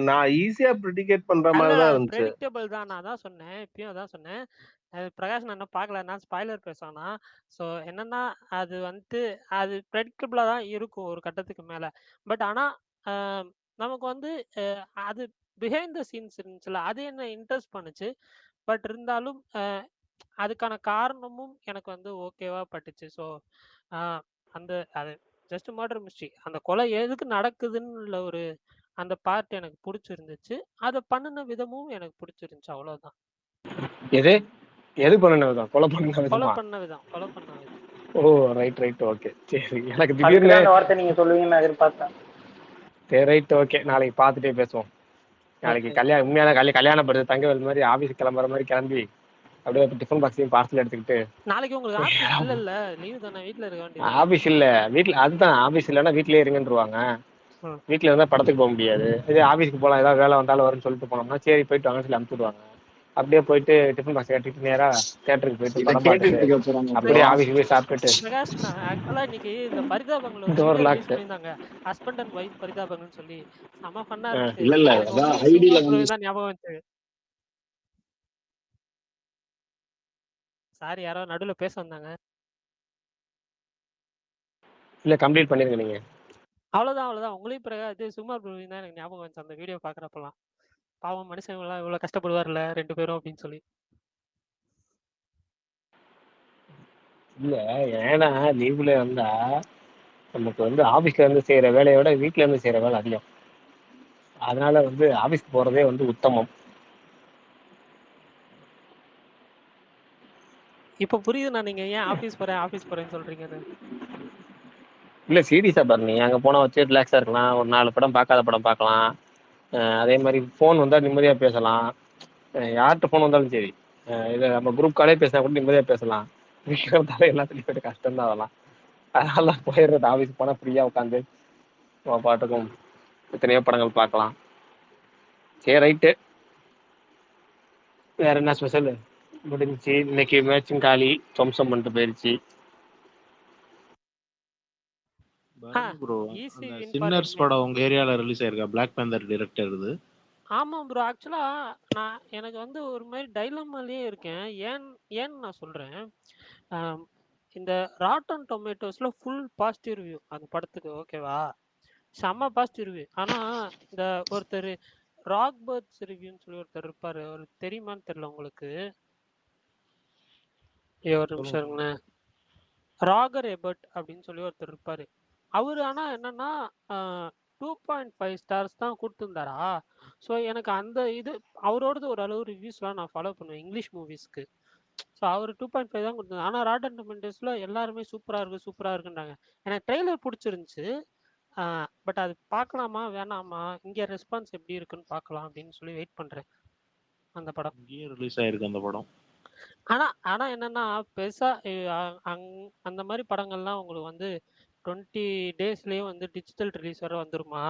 நான் ஈஸியா ப்ரெடிகேட் பண்ற மாதிரி தான் இருந்துச்சு.
ப்ரெடிக்டபிள் தான். நான் தான் சொன்னேன், இப்பயும் அதான் சொன்னேன். பிரகாஷ் நான் பார்க்கல, நான் ஸ்பாய்லர் பேசுவேன்னா. ஸோ என்னன்னா அது வந்து அது ப்ரெடிக்டபிளா தான் இருக்கும் ஒரு கட்டத்துக்கு மேல. பட் ஆனா நமக்கு வந்து அது பிஹைண்ட் த சீன்ஸ் இருந்துச்சுல, அது என்ன இன்ட்ரெஸ்ட் பண்ணுச்சு. பட் இருந்தாலும் அதுக்கான காரணமும் எனக்கு வந்து ஓகேவா பட்டுச்சு. ஸோ அந்த அது ஜஸ்ட் மர்டர் மிஸ்ட்ரி, அந்த கொலை எதுக்கு நடக்குதுன்னு ஒரு அந்த பார்ட் எனக்கு பிடிச்சிருந்துச்சு. அதை பண்ணின விதமும் எனக்கு பிடிச்சிருந்துச்சு, அவ்வளவுதான்.
எது பண்ணன விதம்? கொலை பண்ண விதம். ஓ ரைட் ரைட் ஓகே. சரி, எனக்கு திடீர்னு
அந்த வார்த்தை நீங்க சொல்லுவீங்கன்னு எதிர்பார்த்தேன்.
சரி ரைட் ஓகே, நாளைக்கு பார்த்துட்டே பேசுவோம். நாளைக்கு உண்மையான கல்யாண படுத்து தங்கவேல் மாதிரி ஆபீஸ் கிளம்புற மாதிரி கிளம்பி அப்படியே டிஃபன் பாக்ஸையும் பார்சல் எடுத்துக்கிட்டு.
நாளைக்கு உங்களுக்கு ஆபீஸ் இல்ல, லீவ் தானே, வீட்ல இருக்க வேண்டியது.
ஆபீஸ் இல்ல, வீட்ல அதுதான் ஆபீஸ் இல்லன்னா வீட்லயே இருங்கன்றுவாங்க. வீட்டுல இருந்தா படத்துக்கு போக முடியாது. இதே ஆபீஸ்க்கு போலாம், ஏதாவது வேலை வந்தாலும் வரும்னு சொல்லிட்டு போனோம்னா சரி போயிட்டு வாங்க சொல்லி அனுப்பிடுவாங்க. அப்படியே போயிட்டு டிஃபன் பாக்ஸ் கட்டிட்டு நேரா தியேட்டருக்கு போயிட்டு படம் பார்த்துட்டு அப்படியே ஆபீஸ்க்கு போய் சாப்பிட்டுட்டு.
ஆக்சுவலா இன்னைக்கு இந்த பரிதாபங்கள் ஒரு வீடியோ ரிலீஸ் பண்ணிருந்தாங்க, ஹஸ்பண்ட் அண்ட் வைஃப் பரிதாபங்கள்னு சொல்லி. செம ஃபன்னா இருக்கு. இல்ல தான் ஞாபகம் வந்துச்சு. சாரி, யாரோ நடுவுல பேச வந்தாங்க.
இல்ல கம்ப்ளீட் பண்ணிருங்க நீங்க.
அவ்வளவுதான். உங்களையும் பிறகு இது சுமார் ப்ரூவிங் தான் எனக்கு ஞாபகம் வந்துச்சு அந்த வீடியோ பாக்குறப்பெல்லாம். பாவம் மனுஷன் இவ்வளவு கஷ்டப்படுவார்ல 2 பேரும் அப்படின்னு சொல்லி.
இல்ல ஏன்னா லீவ்ல வந்தா நமக்கு வந்து ஆபீஸ்ல இருந்து செய்யற வேலையை விட வீட்ல இருந்து செய்யற வேலை அதிகம். அதனால வந்து ஆபீஸ்க்கு போறதே வந்து உத்தமம்.
இப்ப புரியுதுண்ணா நீங்க ஏன் ஆஃபீஸ் போறேன்னு சொல்றீங்கன்னு.
இல்ல சீரியஸா பாரு, நீ அங்க போனா வச்சு ரிலாக்ஸா இருக்கலாம். ஒரு 4 படம் பார்க்காத படம் பார்க்கலாம். அதே மாதிரி ஃபோன் வந்தா நிம்மதியா பேசலாம். யார்கிட்ட ஃபோன் வந்தாலும் சரி, இதை நம்ம குரூப் காலே பேசினா கூட நிம்மதியா பேசலாம். வீட்டுல எல்லாத்துலயும் போயிட்டு கஷ்டம் தான் அதெல்லாம். அதனால போயிடுறது. ஆஃபீஸ் போனா ஃப்ரீயா உட்காந்து நம்ம பாட்டுக்கும் எத்தனையோ படங்கள் பார்க்கலாம். சரி ரைட்டு. வேற என்ன ஸ்பெஷல் முடிஞ்சுச்சு இன்னைக்கு? மேட்சும் காலி, துவம்சம் பண்ணிட்டு போயிருச்சு.
பரணி ப்ரோ,
ஈஸி
அந்த
வின் ஃபார்
சின்னர்ஸ்
எம்ஏ.
படம் உங்க ஏரியால ரிலீஸ் ஆயிருக்கா? பிளாக் பேந்தர் டிரெக்டர் இது.
ஆமா ப்ரோ. ஆக்சுவலா எனக்கு வந்து ஒரு மாதிரி டைலமாலேயே இருக்கேன். ஏன்னு நான் சொல்றேன். ஆம், இந்த ராட்டன் டொமேட்டோஸ்ல ஃபுல் பாசிட்டிவ் ரிவ்யூ அந்த படத்துக்கு, ஓகேவா? செம்ம பாசிட்டிவ் ரிவ்யூ. ஆனா இந்த ஒருத்தர் ராக் பேர்ட்ஸ் ரிவ்யூன்னு சொல்லி ஒருத்தர் இருப்பாரு. ஒரு தெரியுமான்னு தெரியல உங்களுக்கு. ஒரு நிமிஷம்
சொல்லுங்க.
இருங்கண்ணே. ராகர் எபர்ட் அப்படின்னு சொல்லி ஒருத்தர் இருப்பாரு. அவரு ஆனா என்னன்னா 2.5 ஸ்டார்ஸ் தான் கொடுத்துருந்தாரா. ஸோ எனக்கு அந்த இது அவரோடது ஒரு அளவு ரிவ்யூஸ்லாம் நான் ஃபாலோ பண்ணுவேன் இங்கிலீஷ் மூவிஸ்க்கு. ஸோ அவர் 2.5 தான் கொடுத்தாங்க. ஆனால் ராட்டன் டொமேட்டோஸில் எல்லாருமே சூப்பராக இருக்குன்றாங்க. எனக்கு ட்ரெய்லர் பிடிச்சிருந்துச்சு. பட் அது பார்க்கலாமா வேணாமா, இங்கே ரெஸ்பான்ஸ் எப்படி இருக்குன்னு பார்க்கலாம் அப்படின்னு சொல்லி வெயிட் பண்ணுறேன் அந்த படம்.
இங்கேயே ரிலீஸ் ஆயிருக்கு அந்த படம்.
ஆனா என்னன்னா பெருசா அந்த மாதிரி படங்கள்லாம் உங்களுக்கு வந்து 20 டேஸ்லயே வந்து டிஜிட்டல் ரிலீஸ் வர வந்துருமா?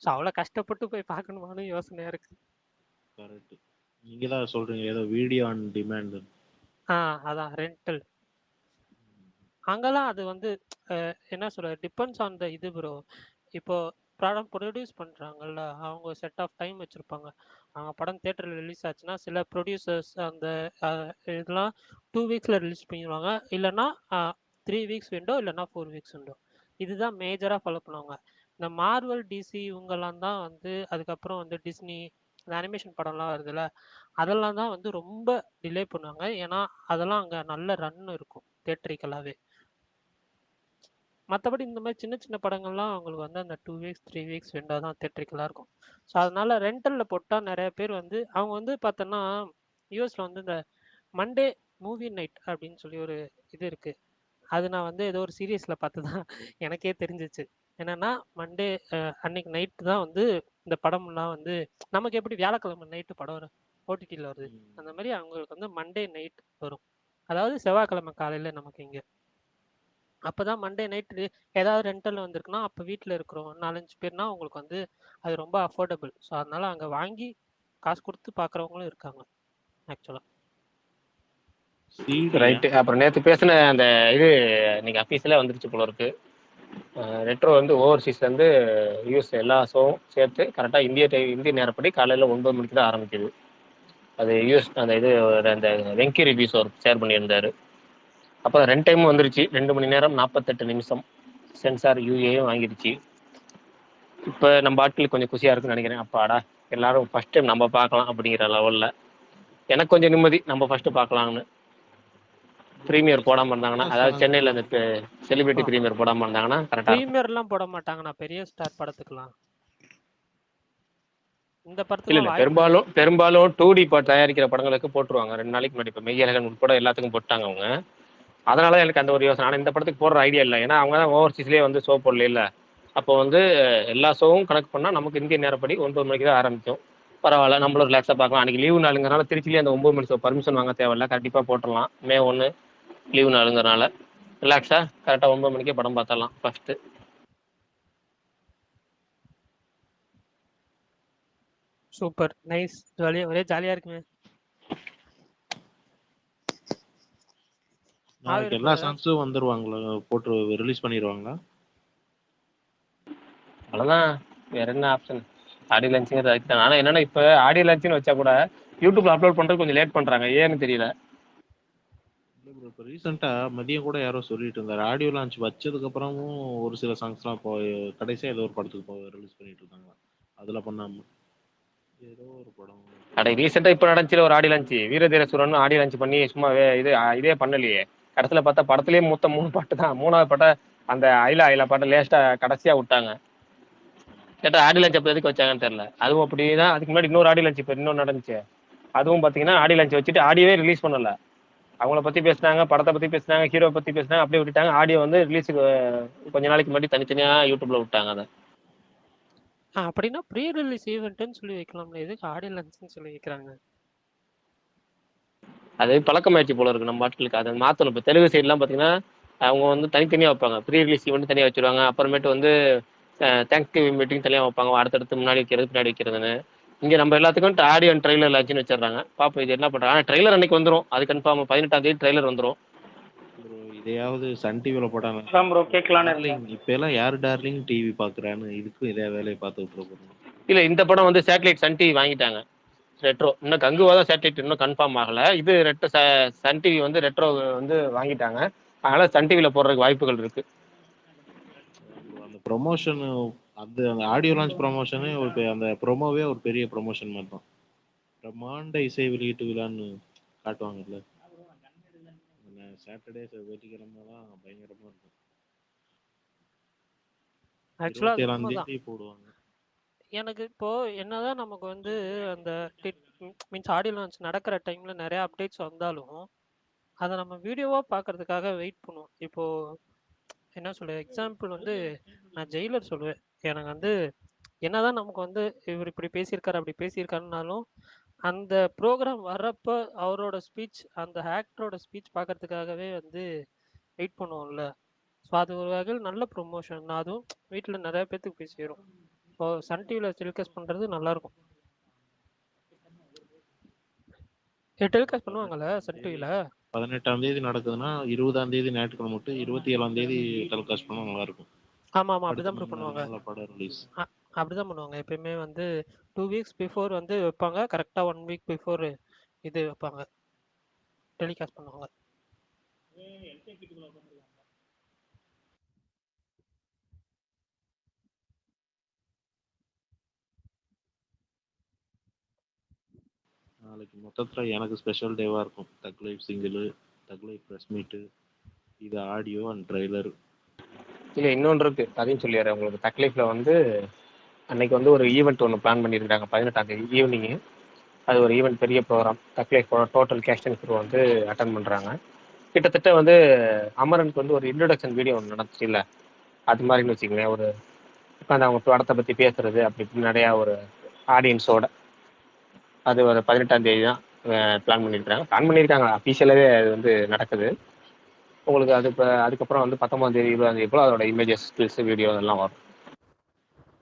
ஸோ அவ்வளோ கஷ்டப்பட்டு போய் பார்க்கணுமான்னு யோசனையா இருக்கு.
கரெக்ட். நீங்க தான் சொல்றீங்க ஏதோ வீடியோ ஆன் டிமாண்ட்.
அதான் ரெண்டல். அங்கெல்லாம் அது வந்து என்ன சொல்ற, டிபெண்ட்ஸ் ஆன் த இது ப்ரோ. இப்போ படம் ப்ரொடியூஸ் பண்ணுறாங்கல்ல, அவங்க செட் ஆஃப் டைம் வச்சுருப்பாங்க. அவங்க படம் தேட்டரில் ரிலீஸ் ஆச்சுன்னா சில ப்ரொடியூசர்ஸ் அந்த இதெல்லாம் 2 வீக்ஸில் ரிலீஸ் பண்ணிடுவாங்க. இல்லைன்னா 3 வீக்ஸ் விண்டோ, இல்லைன்னா 4 வீக்ஸ் விண்டோ. இதுதான் மேஜராக ஃபாலோ பண்ணுவாங்க. இந்த மார்வல், டிசி இவங்கெல்லாம் தான் வந்து, அதுக்கப்புறம் வந்து டிஸ்னி, இந்த அனிமேஷன் படம்லாம் வருதுல்ல, அதெல்லாம் தான் வந்து ரொம்ப டிலே பண்ணுவாங்க. ஏன்னா அதெல்லாம் அங்கே நல்ல ரன் இருக்கும் தேட்டரிக்கலாகவே. மற்றபடி இந்த மாதிரி சின்ன சின்ன படங்கள்லாம் அவங்களுக்கு வந்து அந்த 2 வீக்ஸ் 3 வீக்ஸ் விண்டோ தான் தேட்டரிக்கலாக இருக்கும். ஸோ அதனால ரெண்டலில் போட்டால் நிறைய பேர் வந்து அவங்க வந்து பார்த்தோன்னா யூஎஸில் வந்து இந்த மண்டே மூவி நைட் அப்படின்னு சொல்லி ஒரு இது இருக்குது. அது நான் வந்து ஏதோ ஒரு சீரியஸில் பார்த்து தான் எனக்கே தெரிஞ்சிச்சு. என்னென்னா மண்டே அன்னைக்கு நைட்டு தான் வந்து இந்த படம்லாம் வந்து நமக்கு எப்படி வியாழக்கிழமை நைட்டு படம் வரும் ஓடிடியில் வருது, அந்த மாதிரி அவங்களுக்கு வந்து மண்டே நைட் வரும். அதாவது செவ்வாய்க்கிழமை காலையில் நமக்கு இங்கே. அப்போ தான் மண்டே நைட்டு ஏதாவது ரெண்டல் வந்திருக்குன்னா அப்போ வீட்டில் இருக்கிறோம் 4-5 பேர்னா உங்களுக்கு வந்து அது ரொம்ப அஃபோர்டபுள். ஸோ அதனால் அங்கே வாங்கி காசு கொடுத்து பார்க்குறவங்களும் இருக்காங்க ஆக்சுவலாக.
ரைட்டு. அப்புறம் நேற்று பேசின அந்த இது இன்னைக்கு அஃபீஸில் வந்துருச்சு போல இருக்கு. ரெட்ரோ வந்து ஓவர்சீஸ்லேருந்து யூஎஸ் எல்லா ஷோவும் சேர்த்து கரெக்டாக இந்திய நேரப்படி காலையில் 9 மணிக்கு தான் ஆரம்பிக்குது. அது யூஎஸ் அந்த இது அந்த வெங்கி ரிவ்யூஸ் ஒரு ஷேர் பண்ணியிருந்தாரு. அப்போ 2 டைமும் வந்துருச்சு. 2 மணி நேரம் 48 நிமிஷம் சென்சார் யூஏயும் வாங்கிடுச்சு. இப்போ நம்ம ஆட்களுக்கு கொஞ்சம் குஷியாக இருக்குன்னு நினைக்கிறேன். அப்பாடா எல்லாரும் ஃபர்ஸ்ட் டைம் நம்ம பார்க்கலாம் அப்படிங்கிற லெவலில் எனக்கு கொஞ்சம் நிம்மதி, நம்ம ஃபர்ஸ்ட் பார்க்கலாம்னு. ப்ரீமியர் போடாமல் இருந்தாங்கன்னா, அதாவது சென்னையில் அந்த செலிபிரிட்டி ப்ரீமியர் போடாமல் இருந்தாங்கன்னா கரெக்டாக இருக்கும்.
ப்ரீமியர்லாம் போட மாட்டாங்கண்ணா பெரிய ஸ்டார் படத்துக்குலாம். இந்த
இல்லை
படத்துக்குலாம்
இல்லை,
வாய்ப்பு
பெரும்பாலும் 2D தயாரிக்கிற படங்களுக்கு போட்டுருவாங்க. 2 நாளைக்கு முன்னாடி இப்போ மெய்யழகன் உட்பட எல்லாத்துக்கும் போட்டாங்க அவங்க. அதனால தான் எனக்கு அந்த ஒரு யோசனை. ஆனால் இந்த படத்துக்கு போடுற ஐடியா இல்லை. ஏன்னா அவங்க தான் ஓவர்சீஸ்லேயே வந்து ஷோ போடல இல்லை. அப்போ வந்து எல்லா ஷோவும் கனெக்ட் பண்ணால் நமக்கு இந்திய நேரப்படி 9 மணிக்கு தான் ஆரம்பிக்கும். பரவாயில்ல, நம்மளும் ரிலாக்ஸாக பார்க்கலாம். அன்றைக்கி லீவு நாளுங்கிறனால திருச்சிலேயே அந்த 9 மணி ஷோ பர்மிஷன் வாங்க தேவையில்ல, கண்டிப்பாக போட்டுடலாம். May 1 லீவு நாளுங்கிறனால ரிலாக்ஸாக கரெக்டாக 9 மணிக்கே படம் பார்த்தரலாம் ஃபஸ்ட்டு.
சூப்பர் நைஸ், ஜாலியாக ஒரே ஜாலியாக இருக்குமே.
நாளைக்கு எல்லா சாங்ஸும் வந்துருவாங்களா? போட்டு ரிலீஸ் பண்ணிடுவாங்களா?
அவ்வளோதான், வேற என்ன ஆப்ஷன்? ஆடியோ லான்ச்சிங் ரைட் தான். ஆனால் என்னன்னா இப்போ ஆடியோ லான்ச்சின்னு வச்சா கூட யூடியூப்ல அப்லோட் பண்ணுறது கொஞ்சம் லேட் பண்ணுறாங்க, ஏன்னு தெரியல.
இல்லை ப்ரோ, இப்போ ரீசெண்டாக மதியம் கூட யாரோ சொல்லிட்டு இருந்தார், ஆடியோ லான்ச் வச்சதுக்கப்புறமும் ஒரு சில சாங்ஸ்லாம் இப்போ கடைசியாக ஏதோ ஒரு படத்துக்கு ரிலீஸ் பண்ணிட்டு இருக்காங்க. அதில் பண்ணாம ஏதோ ஒரு படம்.
அட ரீசெண்டாக இப்போ நடந்துச்சு ஒரு ஆடியோ லான்ச், வீரதீர சூரன் ஆடியோ லான்ச் பண்ணி சும்மா இதே பண்ணலையே. கடைசியில பார்த்தா படத்திலேயே மொத்தம் 3 பாட்டு தான். 3வது பாட்டை அந்த ஐலா பாட்டை லேஸ்டா கடைசியா விட்டாங்க. கேட்டா ஆடியோ லான்ச் அப்போ எதுக்கு வச்சாங்கன்னு தெரியல. அதுவும் அப்படிதான். அதுக்கு முன்னாடி இன்னொரு ஆடியோ லான்ச் இப்போ இன்னொன்று நடந்துச்சு. அதுவும் பார்த்தீங்கன்னா ஆடியோ லான்ச் வச்சுட்டு ஆடியோவே ரிலீஸ் பண்ணல. அவங்கள பத்தி பேசினாங்க, படத்தை பத்தி பேசினாங்க, ஹீரோ பத்தி பேசினாங்க, அப்படியே விட்டுட்டாங்க. ஆடியோ வந்து ரிலீஸுக்கு கொஞ்ச நாளைக்கு முன்னாடி தனித்தனியா யூடியூப்ல விட்டாங்க அதை.
அப்படின்னா ப்ரீ ரிலீஸ் ஈவெண்ட்னு சொல்லி வைக்கலாம்ல, எதுக்கு ஆடியோ லான்ச்னு சொல்லி வைக்கிறாங்க?
அது பழக்கமாயிடுச்சு போல இருக்கு நம்ம ஆட்களுக்கு. அதை மாற்றணும். இப்போ தெலுங்கு சைட்லாம் பார்த்தீங்கன்னா அவங்க வந்து தனித்தனியாக வைப்பாங்க. ப்ரீ ரிலீஸ் ஈவெண்ட் தனியாக வச்சிருவாங்க. அப்புறமேட்டு வந்து தேங்க்ஸ் கிவிங் மீட்டிங் தனியாக வைப்பாங்க. அடுத்தடுத்து முன்னாடி வைக்கிறது பின்னாடி வைக்கிறதுன்னு. இங்கே நம்ம எல்லாத்துக்கும் ஆடியோ அண்ட் ட்ரெய்லர் லான்ச்னு வச்சிடறாங்க. பாப்போம் இது என்ன பண்ணுறாங்க. ஆனால் ட்ரெய்லர் அன்னைக்கு வந்துடும். அது கன்ஃபார்ம் 18ஆம் தேதி ட்ரெய்லர் வந்துடும்.
ப்ரோ இதையாவது சன் டிவியில் போட்டாங்க.
அதான் ப்ரோ கேட்கலான்னு இருந்தேன்.
டார்லிங் இப்போ எல்லாம் யார் டார்லிங் டிவி பார்க்குறான்னு இதுக்கும் இதே வேலையை பார்த்துட்டு இருக்கோம்.
இல்லை இந்த படம் வந்து சேட்டலைட் சன் டிவி வாங்கிட்டாங்க. ரெட்ரோ இன்னும் கங்குவா தான் சேட்டலைட் இன்னும் கன்ஃபார்ம் ஆகலை. இது சன் டிவி வந்து ரெட்ரோ வந்து வாங்கிட்டாங்க. அதனால சன் டிவியில் போடுறதுக்கு வாய்ப்புகள் இருக்கு.
அந்த ப்ரொமோஷன் அந்த ஆடியோ லான்ச் ப்ரொமோஷனே அந்த ப்ரொமோவே ஒரு பெரிய ப்ரொமோஷன் மாதிரி தான். பிரம்மாண்ட இசை வெளியீட்டு விழான்னு காட்டுவாங்கல்ல, சாட்டர்டே வெள்ளிக்கிழமெல்லாம் பயங்கரமா இருக்கும்.
ஆக்சுவலா அது
27ஆம்
உண்மைதான்.
தேதி போடுவாங்க.
எனக்கு இப்போ என்னதான் நமக்கு வந்து அந்த மீன்ஸ் ஆடியோ லான்ச் நடக்கிற டைம்ல நிறைய அப்டேட்ஸ் வந்தாலும் அதை நம்ம வீடியோவா பார்க்கறதுக்காக வெயிட் பண்ணுவோம். இப்போ என்ன சொல்ல எக்ஸாம்பிள் வந்து நான் ஜெயிலர் சொல்லுவேன். எனக்கு வந்து என்னதான் நமக்கு வந்து இவர் இப்படி பேசியிருக்காரு அப்படி பேசியிருக்காருனாலும் அந்த ப்ரோக்ராம் வர்றப்ப அவரோட ஸ்பீச் அந்த ஆக்டரோட ஸ்பீச் பார்க்கறதுக்காகவே வந்து வெயிட் பண்ணுவோம்ல. ஸோ அது ஒரு வகையில் நல்ல ப்ரொமோஷன். அதுவும் வீட்டில் நிறைய பேர்த்துக்கு போய் சேரும். ஸோ சன் டிவியில் டெலிகாஸ்ட் பண்ணுறது நல்லாயிருக்கும். டெலிகாஸ்ட் பண்ணுவாங்கல்ல சன் டிவியில்.
18ஆம் தேதி நடக்குதுன்னா 20ஆம் தேதி ஞாயிற்றுக்கிழமை மட்டும் 27ஆம் தேதி டெலிகாஸ்ட் பண்ணா நல்லா இருக்கும்.
ஆமாம் ஆமாம்,
அடுத்த
அப்படிதான் பண்ணுவாங்க.
நல்ல படம் ரிலீஸ்.
அப்படிதான் பண்ணுவாங்க எப்பயுமே வந்து 2 வீக்ஸ் பிஃபோர் வந்து வைப்பாங்க. கரெக்டாக 1 வீக் பிஃபோர் இது வைப்பாங்க, டெலிகாஸ்ட் பண்ணுவாங்க.
நாளைக்கு மொத்தத்தில் எனக்கு ஸ்பெஷல் டேவாக இருக்கும். தக் லைஃப் சிங்கிள், தக் லைஃப் ப்ரெஸ் மீட்டு, இது ஆடியோ அண்ட் ட்ரெய்லர்.
இல்லை இன்னொன்று இருக்கு, அதையும் சொல்லிடுறேன் உங்களுக்கு. தக்லைஃப்ல வந்து அன்னைக்கு வந்து ஒரு ஈவெண்ட் ஒன்று பிளான் பண்ணியிருக்காங்க 18ஆம் தேதி ஈவினிங்கு. அது ஒரு ஈவெண்ட், பெரிய ப்ரோக்ராம். தக்லைஃபோட டோட்டல் கேஸ்ட் அண்ட் க்ரூ வந்து அட்டன் பண்ணுறாங்க. கிட்டத்தட்ட வந்து அமரனுக்கு வந்து ஒரு இன்ட்ரொடக்ஷன் வீடியோ ஒன்று நடந்துச்சு இல்லை, அது மாதிரின்னு வச்சுக்கோங்களேன். ஒரு உட்காந்து அவங்க படத்தை பற்றி பேசுறது அப்படி இப்படி நிறையா ஒரு ஆடியன்ஸோட. அது ஒரு 18ஆம் தேதி தான் பிளான் பண்ணியிருக்காங்க. அஃபீஷியலாகவே அது வந்து நடக்குது. உங்களுக்கு அது இப்போ அதுக்கப்புறம் வந்து 19ஆம் தேதி 20ஆம் தேதி போல் அதோட இமேஜஸ், ஸ்கில்ஸ், வீடியோ அதெல்லாம் வரும்.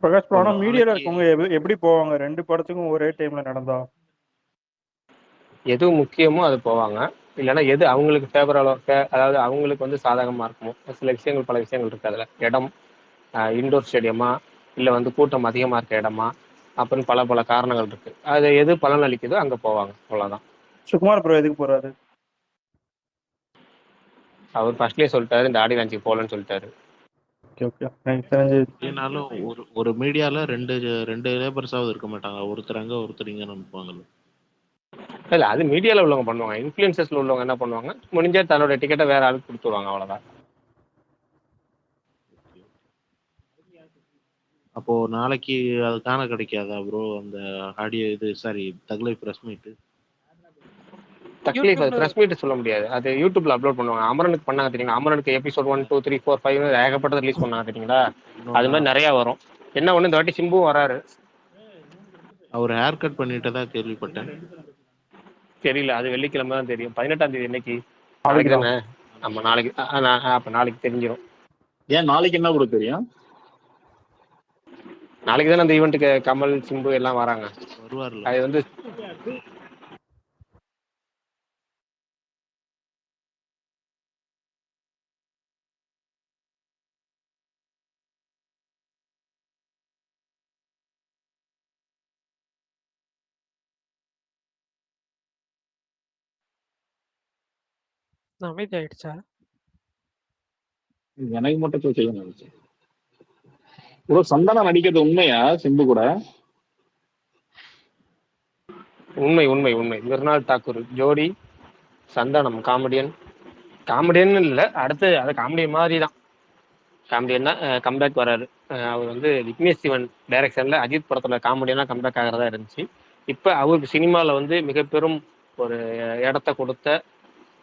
பிரகாஷ் ப்ரோ, ஆனால் மீடியாவில்
நாளைக்கு
இருக்கவங்க எப்படி போவாங்க 2 படத்துக்கும் ஒரே டைம்ல நடந்தா?
எது முக்கியமோ அது போவாங்க. இல்லைன்னா எது அவங்களுக்கு அதாவது அவங்களுக்கு வந்து சாதகமாக இருக்குமோ. சில விஷயங்கள், பல விஷயங்கள் இருக்குது அதில். இடம், இண்டோர் ஸ்டேடியமா, இல்லை வந்து கூட்டம் அதிகமாக இருக்க இடமா, அப்படின்னு பல பல காரணங்கள் இருக்கு. அது எது பலன் அளிக்குதோ அங்கே போவாங்க, அவ்வளோதான்.
சுகுமார் ப்ரோ எதுக்கு போறாரு?
அவர் ஃபர்ஸ்ட்லேயே சொல்லிட்டாரு, இந்த ஆடி லான்ச்சுக்கு போகலன்னு சொல்லிட்டாரு.
ஓகே ஓகே, எனக்கு தெரிஞ்சு
ஏனாலும் ஒரு மீடியால ரெண்டு லேபர்ஸாவது இருக்க மாட்டாங்க. ஒருத்தர் அங்க ஒருத்தர் இங்க நினைப்பாங்கல்ல.
இல்லை அது மீடியாவில் உள்ளவங்க பண்ணுவாங்க. இன்ஃப்ளூயன்சர்ஸில் உள்ளவங்க என்ன பண்ணுவாங்க, முடிஞ்சா தன்னோட டிக்கெட்டை வேற ஆளுக்கு கொடுத்துருவாங்க, அவ்வளோதான்.
அப்போ நாளைக்கு அது காண கிடைக்காதா ப்ரோ அந்த ஆடியோ இது தக் லைஃப் ப்ரெஸ் மீட்?
தக்லீஃப் அது
யூடியூப்ல
ப்ரெஸ் மீட் சொல்ல முடியாது. அது யூடியூப்ல அப்லோட் பண்ணுவாங்க. அமரனுக்கு பண்ணாங்க தெரியுங்களா? அமரனுக்கு எபிசோட் 1, 2, 3, 4, 5 ஏகப்பட்டது ரிலீஸ் பண்ணாங்க தெரியுங்களா? அது மாதிரி நிறைய வரும். என்ன ஒண்ணு, இந்த வாட்டி சிம்புவும் வராரு.
அவர் ஹேர் கட் பண்ணிட்டதா கேள்விப்பட்டேன்.
தெரியல, அது வெள்ளிக்கிழமை தான் தெரியும். 18ஆம் தேதி என்னைக்கு? நாளைக்கு தானே. நம்ம நாளைக்கு அப்ப நாளைக்கு தெரிஞ்சிடும்.
ஏன் நாளைக்கு என்ன கூட தெரியும்?
நாளைக்கு தானே அந்த ஈவெண்ட்டுக்கு கமல், சிம்பு எல்லாம் வராங்க.
வருவார்ல.
அது வந்து
அமைதியாயிடுச்சா?
எனக்கு மட்டும் செய்ய நினைச்சேன். ப்ரோ சந்தானா நடிக்கிறது உண்மையா சிம்பு கூட?
உண்மை உண்மை உண்மை. மிர்னால் தாக்கூர் ஜோடி, சந்தானம் காமெடியன். காமெடியன்னு இல்லை, அடுத்து அது காமெடி மாதிரி தான். காமெடியன்னா கம்பேக் வராரு. அவர் வந்து விக்னேஷ் சிவன் டைரக்ஷன்ல அஜித் படத்துல காமெடியனா கம்பேக் ஆகிறதா இருந்துச்சு. இப்போ அவருக்கு சினிமாவில் வந்து மிக பெரும் ஒரு இடத்த கொடுத்த,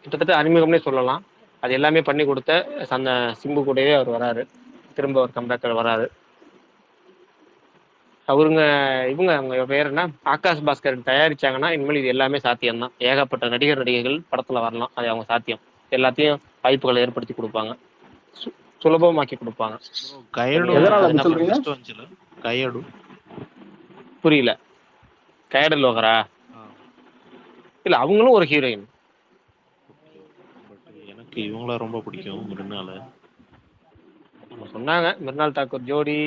கிட்டத்தட்ட அறிமுகம்னே சொல்லலாம், அது எல்லாமே பண்ணி கொடுத்த அந்த சிம்பு கூடவே அவர் வராரு. திரும்ப ஒரு கம்பேக்கில் வராரு. அவங்க அவங்க பேர் என்ன, ஆகாஷ் பாஸ்கர் தயாரிச்சாங்கன்னா இனிமேல் இது எல்லாமே சாத்தியம்தான். ஏகப்பட்ட நடிகர் நடிகைகள் படத்துல வரலாம், அது அவங்க சாத்தியம். எல்லாத்தையும் வாய்ப்புகளை ஏற்படுத்தி கொடுப்பாங்க, சுலபமாக்கி கொடுப்பாங்க.
ப்ரோ கையடு
எதனால
அது
அப்படி
என்ன
சொல்றீங்க?
நெக்ஸ்ட் வந்துச்சுல கையடு.
புரியல. கையடல் லோகரா? இல்ல, அவங்களும் ஒரு ஹீரோயின்.
பட் எனக்கு இவங்கள ரொம்ப பிடிக்கும் மிருனால.
அவங்க சொன்னாங்க மிர்னால் தாக்கூர் ஜோடி,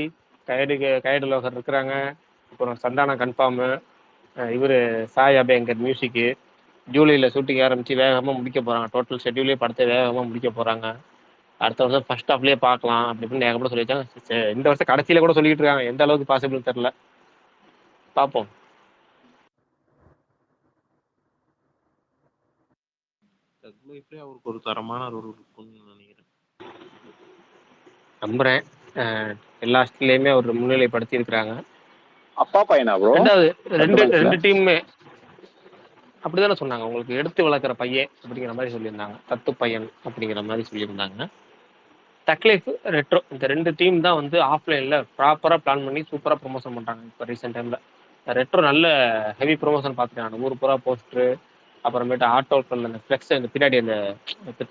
கையடு லோகர் இருக்கிறாங்க, அப்புறம் சந்தானா கன்ஃபார்மு, இவர் சாய் அபேங்கர் மியூசிக்கு. ஜூலையில் ஷூட்டிங் ஆரம்பித்து வேகமாக முடிக்க போகிறாங்க. டோட்டல் ஷெட்யூலே படத்தை வேகமாக முடிக்க போகிறாங்க. அடுத்த வருஷம் ஃபர்ஸ்ட் ஹாஃப்லேயே பார்க்கலாம் அப்படி இப்படின்னு ஏகப்பட்ட சொல்லியிருக்காங்க. இந்த வருஷம் கடைசியில் கூட சொல்லிட்டு இருக்காங்க, எந்த அளவுக்கு பாசிபிள் தெரில, பார்ப்போம்.
தக் லைஃப்லயே அவருக்கு ஒரு தரமான ரோல் இருக்கும்னு நினைக்கிறேன்.
நம்புகிறேன். எல்லா ஸ்டில்லையுமே அவர் முன்னிலைப்படுத்தி இருக்கிறாங்க.
அப்பா பையனா ப்ரோ?
ரெண்டாவது
தக் லைஃப்ல
ரெண்டு டீமுமே அப்படிதானே சொன்னாங்க, உங்களுக்கு எடுத்து வளர்க்குற பையன் அப்படிங்கிற மாதிரி சொல்லியிருந்தாங்க, தத்து பையன் அப்படிங்கிற மாதிரி சொல்லியிருந்தாங்க. தக்லைஃப், ரெட்ரோ, இந்த ரெண்டு டீம் தான் வந்து ஆஃப்லைனில் ப்ராப்பராக பிளான் பண்ணி சூப்பராக ப்ரொமோஷன் பண்ணுறாங்க இப்போ ரீசெண்ட் டைமில். ரெட்ரோ நல்ல ஹெவி ப்ரொமோஷன் பார்த்துருக்காங்க. ஊர் பூரா போஸ்ட்ரு, அப்புறமேட்டு ஆட்டோக்கள் அந்த ஃப்ளெக்ஸ், இந்த பின்னாடி அந்த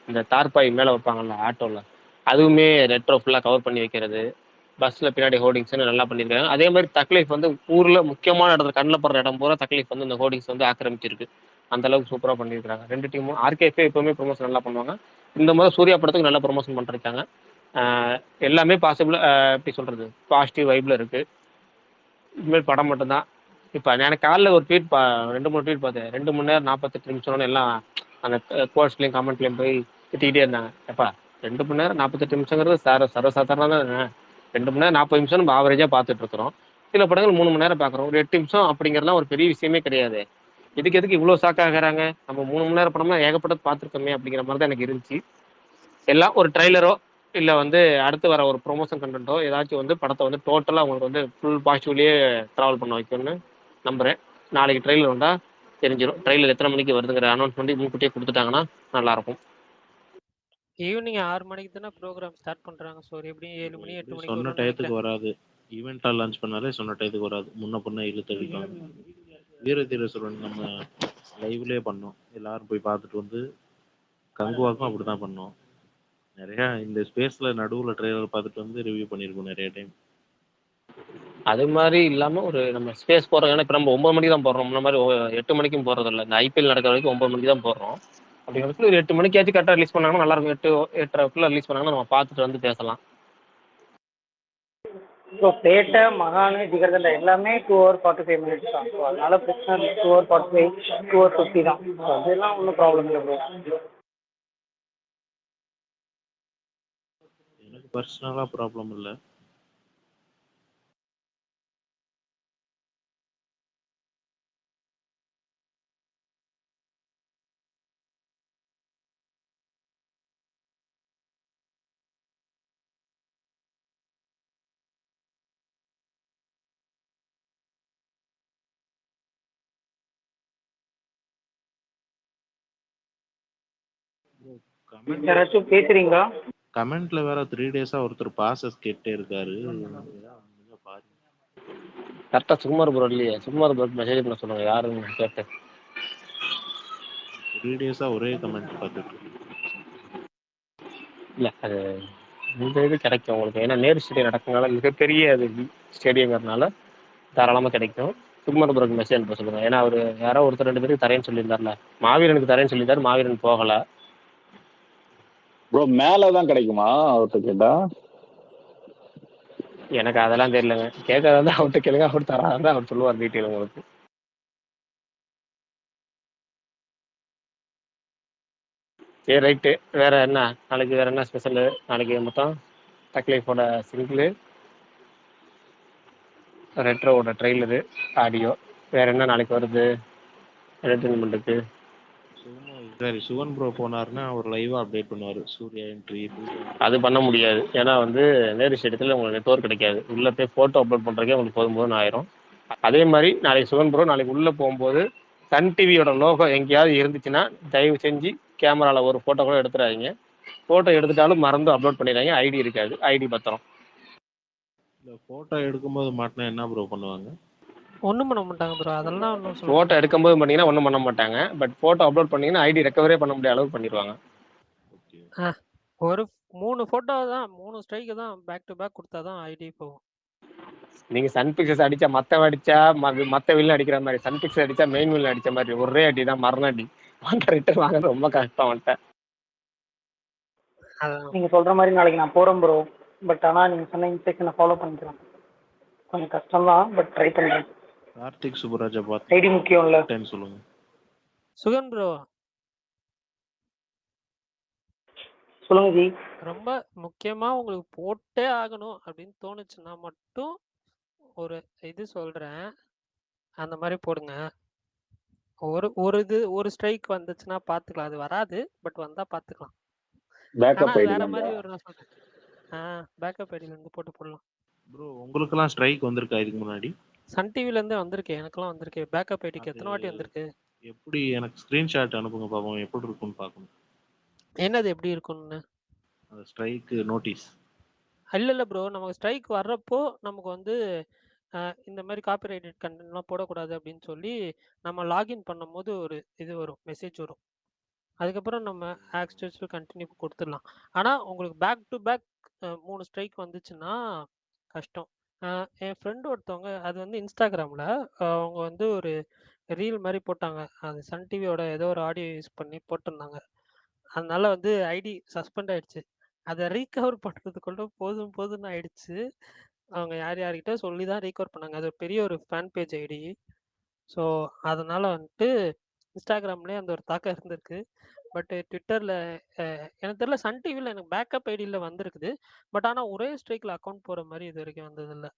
இந்த தார்பாய் மேலே வைப்பாங்கல்ல ஆட்டோவில், அதுவுமே ரெட்ரோ ஃபுல்லாக கவர் பண்ணி வைக்கிறது. பஸ்ஸில் பின்னாடி ஹோர்டிங்ஸ்னு நல்லா பண்ணியிருக்காங்க. அதே மாதிரி தக்லைஃப் வந்து ஊரில் முக்கியமான இடத்துல கண்ணில் படுற இடம் பூரா தக்லைஃப் வந்து இந்த ஹோர்டிங்ஸ் வந்து ஆக்கிரமிச்சிருக்கு. அந்த அளவுக்கு சூப்பராக பண்ணியிருக்காங்க ரெண்டு டீமும். ஆர்கேஃபே எப்பவுமே ப்ரொமோஷன் நல்லா பண்ணுவாங்க. இந்த மாதிரி சூர்யா படத்துக்கு நல்லா ப்ரொமோஷன் பண்ணிருக்காங்க. எல்லாமே பாசிபிள், எப்படி சொல்கிறது, பாசிட்டிவ் வைப்பில் இருக்குது. இனிமேல் படம் மட்டும்தான். இப்போ எனக்கு காலைல ஒரு ட்வீட் 2-3 ட்வீட் பார்த்தேன். 2 மணி நேரம் 48 நிமிஷம்னு எல்லாம் அந்த கோர்ஸ்லையும் கமெண்ட்லையும் போய் திட்டிகிட்டே இருந்தாங்க. எப்பா 2 மணி நேரம் 48 நிமிஷங்கிறது சர்வசாதாரணம் தான். 2 மணி நேரம் 40 நிமிஷம் நம்ம ஆவரேஜாக பார்த்துட்டு இருக்கிறோம். சில படங்கள் 3 மணி நேரம் பார்க்குறோம். ஒரு 8 நிமிஷம் அப்படிங்கிறதுலாம் ஒரு பெரிய விஷயமே கிடையாது. எதுக்கு இவ்வளோ ஷாக்காகிறாங்க? நம்ம 3 மணி நேரம் படமா ஏகப்பட்டது பார்த்துருக்கோமே அப்படிங்கிற மாதிரி தான் எனக்கு இருந்துச்சு. எல்லாம் ஒரு ட்ரைலரோ இல்லை வந்து அடுத்து வர ஒரு ப்ரொமோஷன் கண்டென்ட்டோ ஏதாச்சும் வந்து படத்தை வந்து டோட்டலாக உங்களுக்கு வந்து ஃபுல் பாசிட்டிவ்லேயே ட்ராவல் பண்ண வைக்கணும்னு நம்புகிறேன். நாளைக்கு ட்ரெயிலர் வந்தால் தெரிஞ்சிடும். ட்ரெயிலர் எத்தனை மணிக்கு வருதுங்கிற அனௌன்ஸ்மெண்ட் முன்கூட்டியே கொடுத்துட்டாங்கன்னா நல்லாயிருக்கும்.
ஈவினிங் 6 மணிக்கு தானே ப்ரோக்ராம் ஸ்டார்ட் பண்ணுறாங்க. ஸோ எப்படியும் 7 மணி 8 மணிக்கு
சொன்ன
வரும்னு
டயத்துக்கு
நினைக்கிறேன்.
வராது. ஈவெண்ட்டாக லான்ச் பண்ணாலே சொன்ன டயத்துக்கு வராது. முன்ன பொண்ணை இழுத்தடிப்பாங்க. வீரதீரசுரன் நம்ம லைவ்லேயே பண்ணோம், எல்லாரும் போய் பார்த்துட்டு வந்து. கங்குவாக்கும் அப்படி தான் பண்ணோம். நிறையா இந்த ஸ்பேஸில் நடுவில் ட்ரெய்லர் பார்த்துட்டு வந்து ரிவ்யூ பண்ணியிருக்கோம் நிறைய டைம்.
அது மாதிரி இல்லாமல் ஒரு நம்ம ஸ்பேஸ் போடுறோம். ஏன்னா இப்போ நம்ம 9 மணிக்கு தான் போடுறோம். இந்த மாதிரி 8 மணிக்கும் போடுறதில்ல. இந்த ஐபிஎல் நடக்கிற வரைக்கும் 9 மணிக்கு தான் போடுறோம். அப்படிங்கிறதுக்கு ஒரு 8 மணிக்காச்சும் கரெக்டாக ரிலீஸ் பண்ணாங்கன்னா நல்லாயிருக்கும். 8-8:30 ரிலீஸ் பண்ணாங்கன்னா நம்ம பார்த்துட்டு வந்து பேசலாம்.
ஸோ பேட்டை மகானு ஜிகர்தண்டா எல்லாமே 2 hour 45 minutes தான். ஸோ அதனால பிரச்சனை இல்லை. 2 hour 45, 2 hour 50 தான். ஸோ அதெல்லாம் ஒன்றும் ப்ராப்ளம் இல்லை ப்ரோ.
எனக்கு பர்சனலாக ப்ராப்ளம் இல்லை.
யாராச்சும் பேசுறீங்களா?
கமெண்ட்ல வேற 3 days-ஆ ஒருத்தர் பாசஸ் கேட்டே இருக்காரு. பாருங்க.
கரெக்டாக சுகுமார் ப்ரோ இல்லையே, சுகுமார் ப்ரோ மெசேஜ் பண்ண சொல்லுங்கள் யாருன்னு கேட்டு.
3 days-ஆ ஒரே கமெண்ட் பார்த்துட்டு.
இல்லை அது இந்த இது கிடைக்கும் உங்களுக்கு. ஏன்னா நேரு ஸ்டேடியம் நடக்கிறதுனால மிகப்பெரிய அது ஸ்டேடியங்கிறதுனால தாராளமாக கிடைக்கும். சுகுமார் ப்ரோக்கு மெசேஜ் அனுப்ப சொல்லுங்கள். ஏன்னா அவர் யாரோ ஒருத்தர் 2 பேருக்கு தரேன்னு சொல்லியிருந்தார்ல. மாவீரனுக்கு தரேன்னு சொல்லியிருந்தார், மாவீரன் போகலை.
ப்ரோ மேல தான் கிடைக்குமா அவர்கிட்ட கேட்டா?
எனக்கு அதெல்லாம் தெரியலங்க. கேட்கறதா இருந்தால் அவர்கிட்ட கேளுங்க, அவர் தராதான் அவர் சொல்லுவார் டீட்டெயில் உங்களுக்கு. சரி ரைட்டு. வேறு என்ன நாளைக்கு, வேறு என்ன ஸ்பெஷலு நாளைக்கு? மொத்தம் தக்லைஃபோட சிங்கிளு, ரெட்ரோவோட ட்ரெய்லரு, ஆடியோ, வேறு என்ன நாளைக்கு வருது என்டர்டெயின்மெண்ட்டுக்கு?
சும்மா சரி, சுகன் ப்ரோ போனாருன்னா அவர் லைவா அப்டேட் பண்ணுவாரு. சூர்யா என்ட்ரி, பூஜா
அது பண்ண முடியாது. ஏன்னா வந்து நேரு ஸ்டேடியத்தில் உங்களுக்கு நெட்வொர்க் கிடைக்காது. உள்ளே போய் ஃபோட்டோ அப்லோட் பண்ணுறதுக்கே உங்களுக்கு போதும் ஆயிரும். அதே மாதிரி நாளைக்கு சுகன் ப்ரோ நாளைக்கு உள்ளே போகும்போது சன் டிவியோட லோகோ எங்கேயாவது இருந்துச்சுன்னா தயவு செஞ்சு கேமராவில் ஒரு ஃபோட்டோ கூட எடுத்துடாதீங்க. ஃபோட்டோ எடுத்துட்டாலும் மறந்து அப்லோட் பண்ணிடுறாங்க. ஐடி இருக்காது, ஐடி பத்திரம்.
இந்த போட்டோ எடுக்கும்போது மாட்டினா என்ன ப்ரோ பண்ணுவாங்க?
ஒண்ணும் பண்ண மாட்டாங்க ப்ரோ. அதெல்லாம் ஒண்ணும் சொல்ல
ஃபோட்டோ
மாட்டாங்க.
எடுக்கும்போது பண்ணீங்கன்னா ஒன்றும் பண்ண மாட்டாங்க. பட் ஃபோட்டோ அப்லோட் பண்ணீங்கன்னா ஐடி ரெக்கவரே பண்ண முடியாத அளவுக்கு பண்ணிடுவாங்க.
ஓகே.
ஆ, ஒரு 3 ஃபோட்டோ தான் 3 ஸ்ட்ரைக்கு தான் பேக் டு பேக் கொடுத்தா தான் ஐடி போகும்.
நீங்க சன் பிக்சர்ஸ் அடிச்சா மத்தவன் அடிச்சா மத்த வில்லன் அடிக்கிற மாதிரி, சன் பிக்சர் அடிச்சா மெயின் வில்லன் அடிச்ச மாதிரி ஒரே அடி தான், மரண அடி. ரிட்டர்ன் வாங்குறது ரொம்ப கஷ்டம் வந்துட்டேன்.
அதான்
நீங்க சொல்ற மாதிரி நாளைக்கு நான் போறேன் ப்ரோ. பட் ஆனா நீங்க சொன்ன இன்ஸ்ட்ரக்ஷனை ஃபாலோ பண்ணிக்கிறேன். கொஞ்சம் கஷ்டம் தான், பட் ட்ரை பண்றேன்.
கார்த்திக் சுப்பராஜை
ஐடி
பார்த்து
முக்கியம்ல.
சொல்லுங்க.
சுகன் ப்ரோ
சொல்லுங்க ஜி.
ரொம்ப முக்கியமா உங்களுக்கு போட்டே ஆகணும் அப்படின்னு தோணுச்சுன்னா மட்டும் ஒரு இது சொல்றேன், அந்த மாதிரி போடுங்க. ஒரு ஸ்ட்ரைக் வந்துச்சுன்னா பாத்துக்கலாம். அது வராது, பட் வந்தா பாத்துக்கலாம். ஆனா
பேக்கப்
அது
ஐடி
வேற
தான்.
மாதிரி ஒரு நான் சொல்றேன். பேக்கப் ஐடில இருந்து போட்டு போடலாம்.
ப்ரோ உங்களுக்கெல்லாம் ஸ்ட்ரைக் வந்திருக்கா இதுக்கு முன்னாடி?
சன் டிவில இருந்தே வந்திருக்கு, எனக்கெல்லாம் வந்திருக்கு. பேக்கப் ஐடிக்கு
அது
எத்தனை வாட்டி வந்திருக்கு.
எப்படி எனக்கு ஸ்கிரீன்ஷாட் அனுப்புங்க பாப்போம், எப்படி இருக்குன்னு பார்க்கணும்.
என்னது எப்படி இருக்கும்னு?
அந்த ஸ்ட்ரைக் நோட்டீஸ்.
இல்ல ப்ரோ, நமக்கு ஸ்ட்ரைக் வர்றப்போ நமக்கு வந்து இந்த மாதிரி காப்பிரைட்டட் கண்டென்ட்லாம் போடக்கூடாது அப்படின்னு சொல்லி நம்ம லாகின் பண்ணும்போது ஒரு இது வரும், மெசேஜ் வரும். அதுக்கப்புறம் நம்ம ஆக்ஸ்டர்ஸ் கண்டினியூ கொடுத்துடலாம். ஆனால் உங்களுக்கு பேக் டு பேக் 3 ஸ்ட்ரைக் வந்துச்சுன்னா கஷ்டம். என் ஃப்ரெண்டு ஒருத்தவங்க அது வந்து இன்ஸ்டாகிராமில் அவங்க வந்து ஒரு ரீல் மாதிரி போட்டாங்க. அது சன் டிவியோட ஏதோ ஒரு ஆடியோ யூஸ் பண்ணி போட்டிருந்தாங்க. அதனால வந்து ஐடி சஸ்பெண்ட் ஆயிடுச்சு. அதை ரீகவர் பண்ணுறதுக்குள்ள போதும் போதும்னு ஆயிடுச்சு. அவங்க யார்கிட்ட சொல்லி தான் ரீகவர் பண்ணாங்க. அது ஒரு பெரிய ஒரு ஃபேன் பேஜ் ஐடி. ஸோ அதனால வந்துட்டு இன்ஸ்டாகிராம்லேயே அந்த ஒரு தாக்கம் இருந்திருக்கு. பட் ட்விட்டரில் எனக்கு தெரியல. சன் டிவியில் எனக்கு பேக்கப் ஐடியில் வந்திருக்குது. பட் ஆனால் ஒரே ஸ்ட்ரைக்கில் அக்கௌண்ட் போகிற மாதிரி இது வரைக்கும் வந்ததில்லை.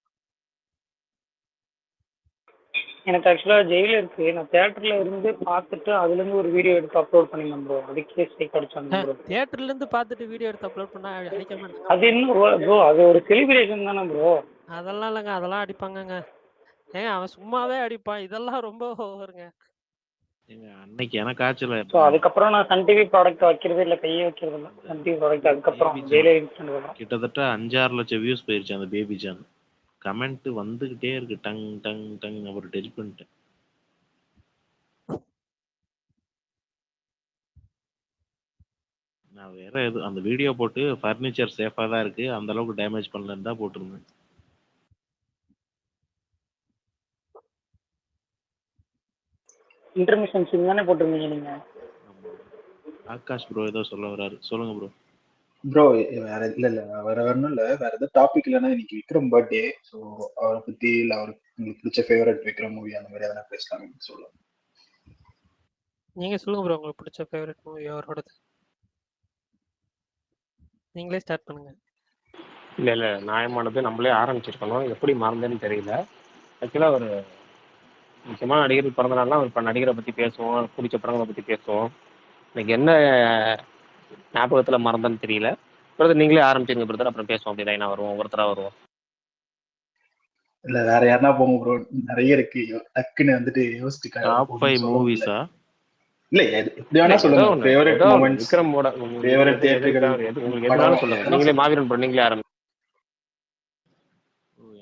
எனக்கு ஆக்சுவலா ஜெயில இருக்கு. நான் தியேட்டர்ல இருந்து பார்த்துட்டு அதுல இருந்து ஒரு வீடியோ எடுத்து அப்லோட் பண்ணிருந்தேன் ப்ரோ. அதுக்கே ஸ்ட்ரைக் அடிச்சாங்க ப்ரோ.
தியேட்டர்லேருந்து பார்த்துட்டு வீடியோ எடுத்து அப்லோட் பண்ணால் அடிக்க மாட்டாங்க.
அது என்ன ப்ரோ, அது ஒரு செலிப்ரேஷன் தானே ப்ரோ.
அதெல்லாம் இல்லைங்க, அதெல்லாம் அடிப்பாங்கங்க. ஏங்க அவன் சும்மாவே அடிப்பான், இதெல்லாம் ரொம்ப ஓவருங்க.
ஏங்க அன்னைக்கு எனக்கு ஆச்சுல.
ஸோ அதுக்கப்புறம் நான் சன் டிவி ப்ராடக்ட் வைக்கிறது இல்லை, கையே வைக்கிறது இல்லை சன் டிவி ப்ராடக்ட். அதுக்கப்புறம்
பேபி
ஜெயிலே
ஜான்
யூஸ் பண்ணதுக்கப்புறம்
கிட்டத்தட்ட 5-6 லட்சம் வியூஸ் போயிருச்சு அந்த பேபி ஜான். கமெண்ட் வந்துகிட்டே இருக்கு, டங் டங் டங். அப்புறம் டெலிட் பண்ணிட்டேன். நான் வேற எது அந்த வீடியோ போட்டு ஃபர்னிச்சர் சேஃபா தான் இருக்கு, அந்த அளவுக்கு டேமேஜ் பண்ணலன்னு தான் போட்டிருந்தேன்.
இன்டர்மிஷன் சீன் தானே போட்டிருந்தீங்க நீங்க.
ஆமா. ஆகாஷ் ப்ரோ ஏதோ சொல்ல வராரு, சொல்லுங்க ப்ரோ.
ப்ரோ வேற இல்ல வேற ஒன்றும் இல்ல, வேற ஏதாவது டாபிக் இல்லைன்னா இன்னைக்கு விக்ரம் பர்த்டே. ஸோ அவரை பத்தி இல்ல அவருக்கு உங்களுக்கு பிடிச்ச ஃபேவரட் விக்ரம் மூவி அந்த மாதிரி எதனா பேசலாம் சொல்லலாம்.
நீங்கள் சொல்லுங்கள் ப்ரோ, உங்களுக்கு பிடிச்ச ஃபேவரட் மூவி அவரோடது. நீங்களே ஸ்டார்ட் பண்ணுங்க.
இல்லை நியாயமானது நம்மளே ஆரம்பிச்சிருக்கணும். எப்படி மறந்தேன்னு தெரியல. ஆக்சுவலாக ஒரு முக்கியமான நடிகர் பிறந்தநாள்லாம் இப்போ நடிகரை பற்றி பேசுவோம், பிடிச்ச படங்களை பற்றி பேசுவோம். எனக்கு என்ன ஞாபகத்தில் மறந்தேன்னு தெரியல. பிரதர் நீங்களே ஆரம்பிச்சிருங்க பிரதர், அப்புறம் பேசுவோம். அப்படி லைனாக வருவோம், ஒவ்வொருத்தராக வருவோம்.
இல்ல வேற யாருன்னா போங்க ப்ரோ, நிறைய இருக்கு. டக்குன்னு வந்துட்டு யோசிச்சு
டாப் 5 மூவிஸா?
இல்ல எப்படி வேணா சொல்லுங்க. ஃபேவரட் மொமெண்ட்ஸ்,
விக்ரமோட
ஃபேவரட் தியேட்டர்கள்
உங்களுக்கு எதுனாலும் சொல்லுங்க. நீங்களே மாவீரன் படம் நீங்களே ஆரம்பி.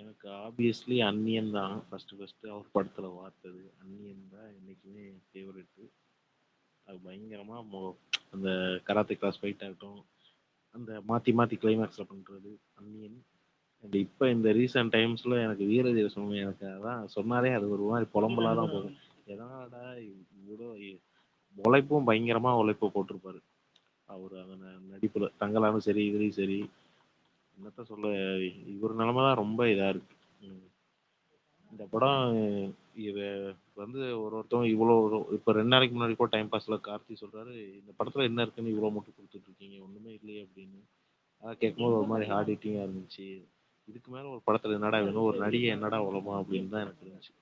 எனக்கு ஆப்வியஸ்லி அன்னியன் தான் ஃபர்ஸ்ட் அவர் படத்துல பார்த்தது. அன்னியன் தான் என்னைக்குமே ஃபேவரெட்டு. அது பயங்கரமா அந்த கராத்தே கிளாஸ் ஃபைட் ஆகட்டும், அந்த மாத்தி மாத்தி கிளைமேக்ஸ்ல பண்றது அன்னியன். அண்ட் இப்போ இந்த ரீசெண்ட் டைம்ஸ்ல எனக்கு வீரதீர சுமி, எனக்கு அதான் சொன்னாலே அது ஒரு மாதிரி புலம்பலா தான் போகும். எதனாலடா இவ்வளோ உழைப்பும் பயங்கரமா உழைப்பு போட்டிருப்பாரு அவர் அந்த நடிப்புல. தங்கலானும் சரி, இதுலையும் சரி. என்னத்த சொல்ல, இவர் நிலைமை தான் ரொம்ப இதா இருக்கு. இந்த படம் இது வந்து ஒருத்தவங்க இவ்வளோ இப்போ 2 நாளைக்கு முன்னாடி கூட டைம் பாஸ்ல கார்த்தி சொல்றாரு, இந்த படத்துல என்ன இருக்குன்னு இவ்வளோ மட்டும் கொடுத்துட்டு இருக்கீங்க, ஒண்ணுமே இல்லையே அப்படின்னு. அதை கேட்கும்போது ஒரு மாதிரி ஹார்ட் ஹீட்டிங்கா இருந்துச்சு. இதுக்கு மேல ஒரு படத்துல என்னடா வேணும், ஒரு நடிகை என்னடா உலகம் அப்படின்னு தான் எனக்கு இருந்துச்சு.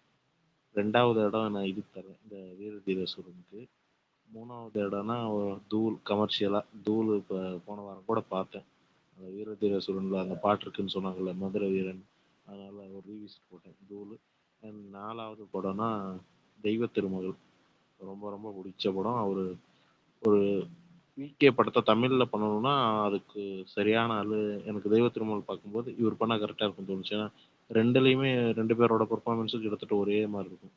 2வது இடம் நான் இதுக்கு தரேன், இந்த வீர தீர சூரனுக்கு. 3வது இடம்னா தூள் கமர்ஷியலாக தூள் இப்போ போன வாரம் கூட பார்த்தேன். அந்த வீரதீர சுரனில் அந்த பாட்டு இருக்குன்னு சொன்னாங்கல்ல, மதுரை வீரன். அதனால ஒரு ரிவியூஸ் போட்டேன் தூள். அண்ட் 4வது படம்னா தெய்வ திருமகள். ரொம்ப ரொம்ப பிடிச்ச படம். அவர் ஒரு விகே படத்தை தமிழில் பண்ணணும்னா அதுக்கு சரியான ஆள். எனக்கு தெய்வ திருமகள் பார்க்கும்போது இவர் பண்ணால் கரெக்டாக இருக்கும்னு தோணுச்சு. ஏன்னா ரெண்டுலேயுமே 2 பேரோட பெர்ஃபார்மன்ஸும் கிட்டத்தட்ட ஒரே மாதிரி இருக்கும்.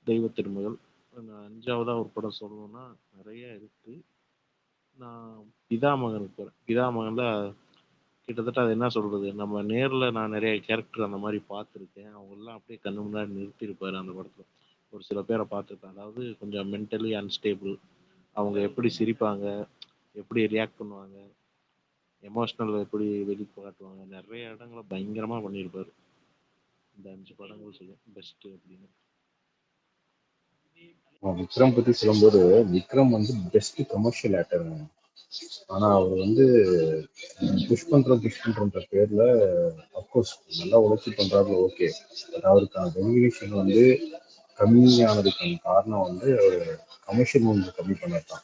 தெய்வ திருமகள். 5வதா ஒரு படம் சொல்லணும்னா நிறைய இருக்கு. நான் பிதாமகனுக்கு போகிறேன். பிதாமகனில் கிட்டத்தட்ட அது என்ன சொல்கிறது, நம்ம நேரில் நான் நிறைய கேரக்டர் அந்த மாதிரி பார்த்துருக்கேன். அவங்கெல்லாம் அப்படியே கண்ணு முன்னாடி நிறுத்தியிருப்பாரு அந்த படத்தில். ஒரு சில பேரை பார்த்துருப்பேன். அதாவது கொஞ்சம் மென்டலி அன்ஸ்டேபிள். அவங்க எப்படி சிரிப்பாங்க, எப்படி ரியாக்ட் பண்ணுவாங்க, எமோஷ்னல் எப்படி வெளிக்காட்டுவாங்க, நிறைய இடங்களை பயங்கரமாக பண்ணியிருப்பாரு. இந்த 5 படங்கள் சொல்லுவேன் பெஸ்ட்டு அப்படின்னு.
விக்ரம் பத்தி சொல்லும்போது, விக்ரம் வந்து பெஸ்ட் கமர்ஷியல் ஆக்டருங்க. ஆனா அவர் வந்து புஷ் பண்றன்ற பேர்ல அப்கோர்ஸ் நல்லா உழைச்சி பண்றாரு, ஓகே. பட் அவருக்கான ரெகுலேஷன் வந்து கம்மியானதுக்கான காரணம் வந்து அவர் கமர்ஷியல் மூவி கம்மி பண்ணதான்.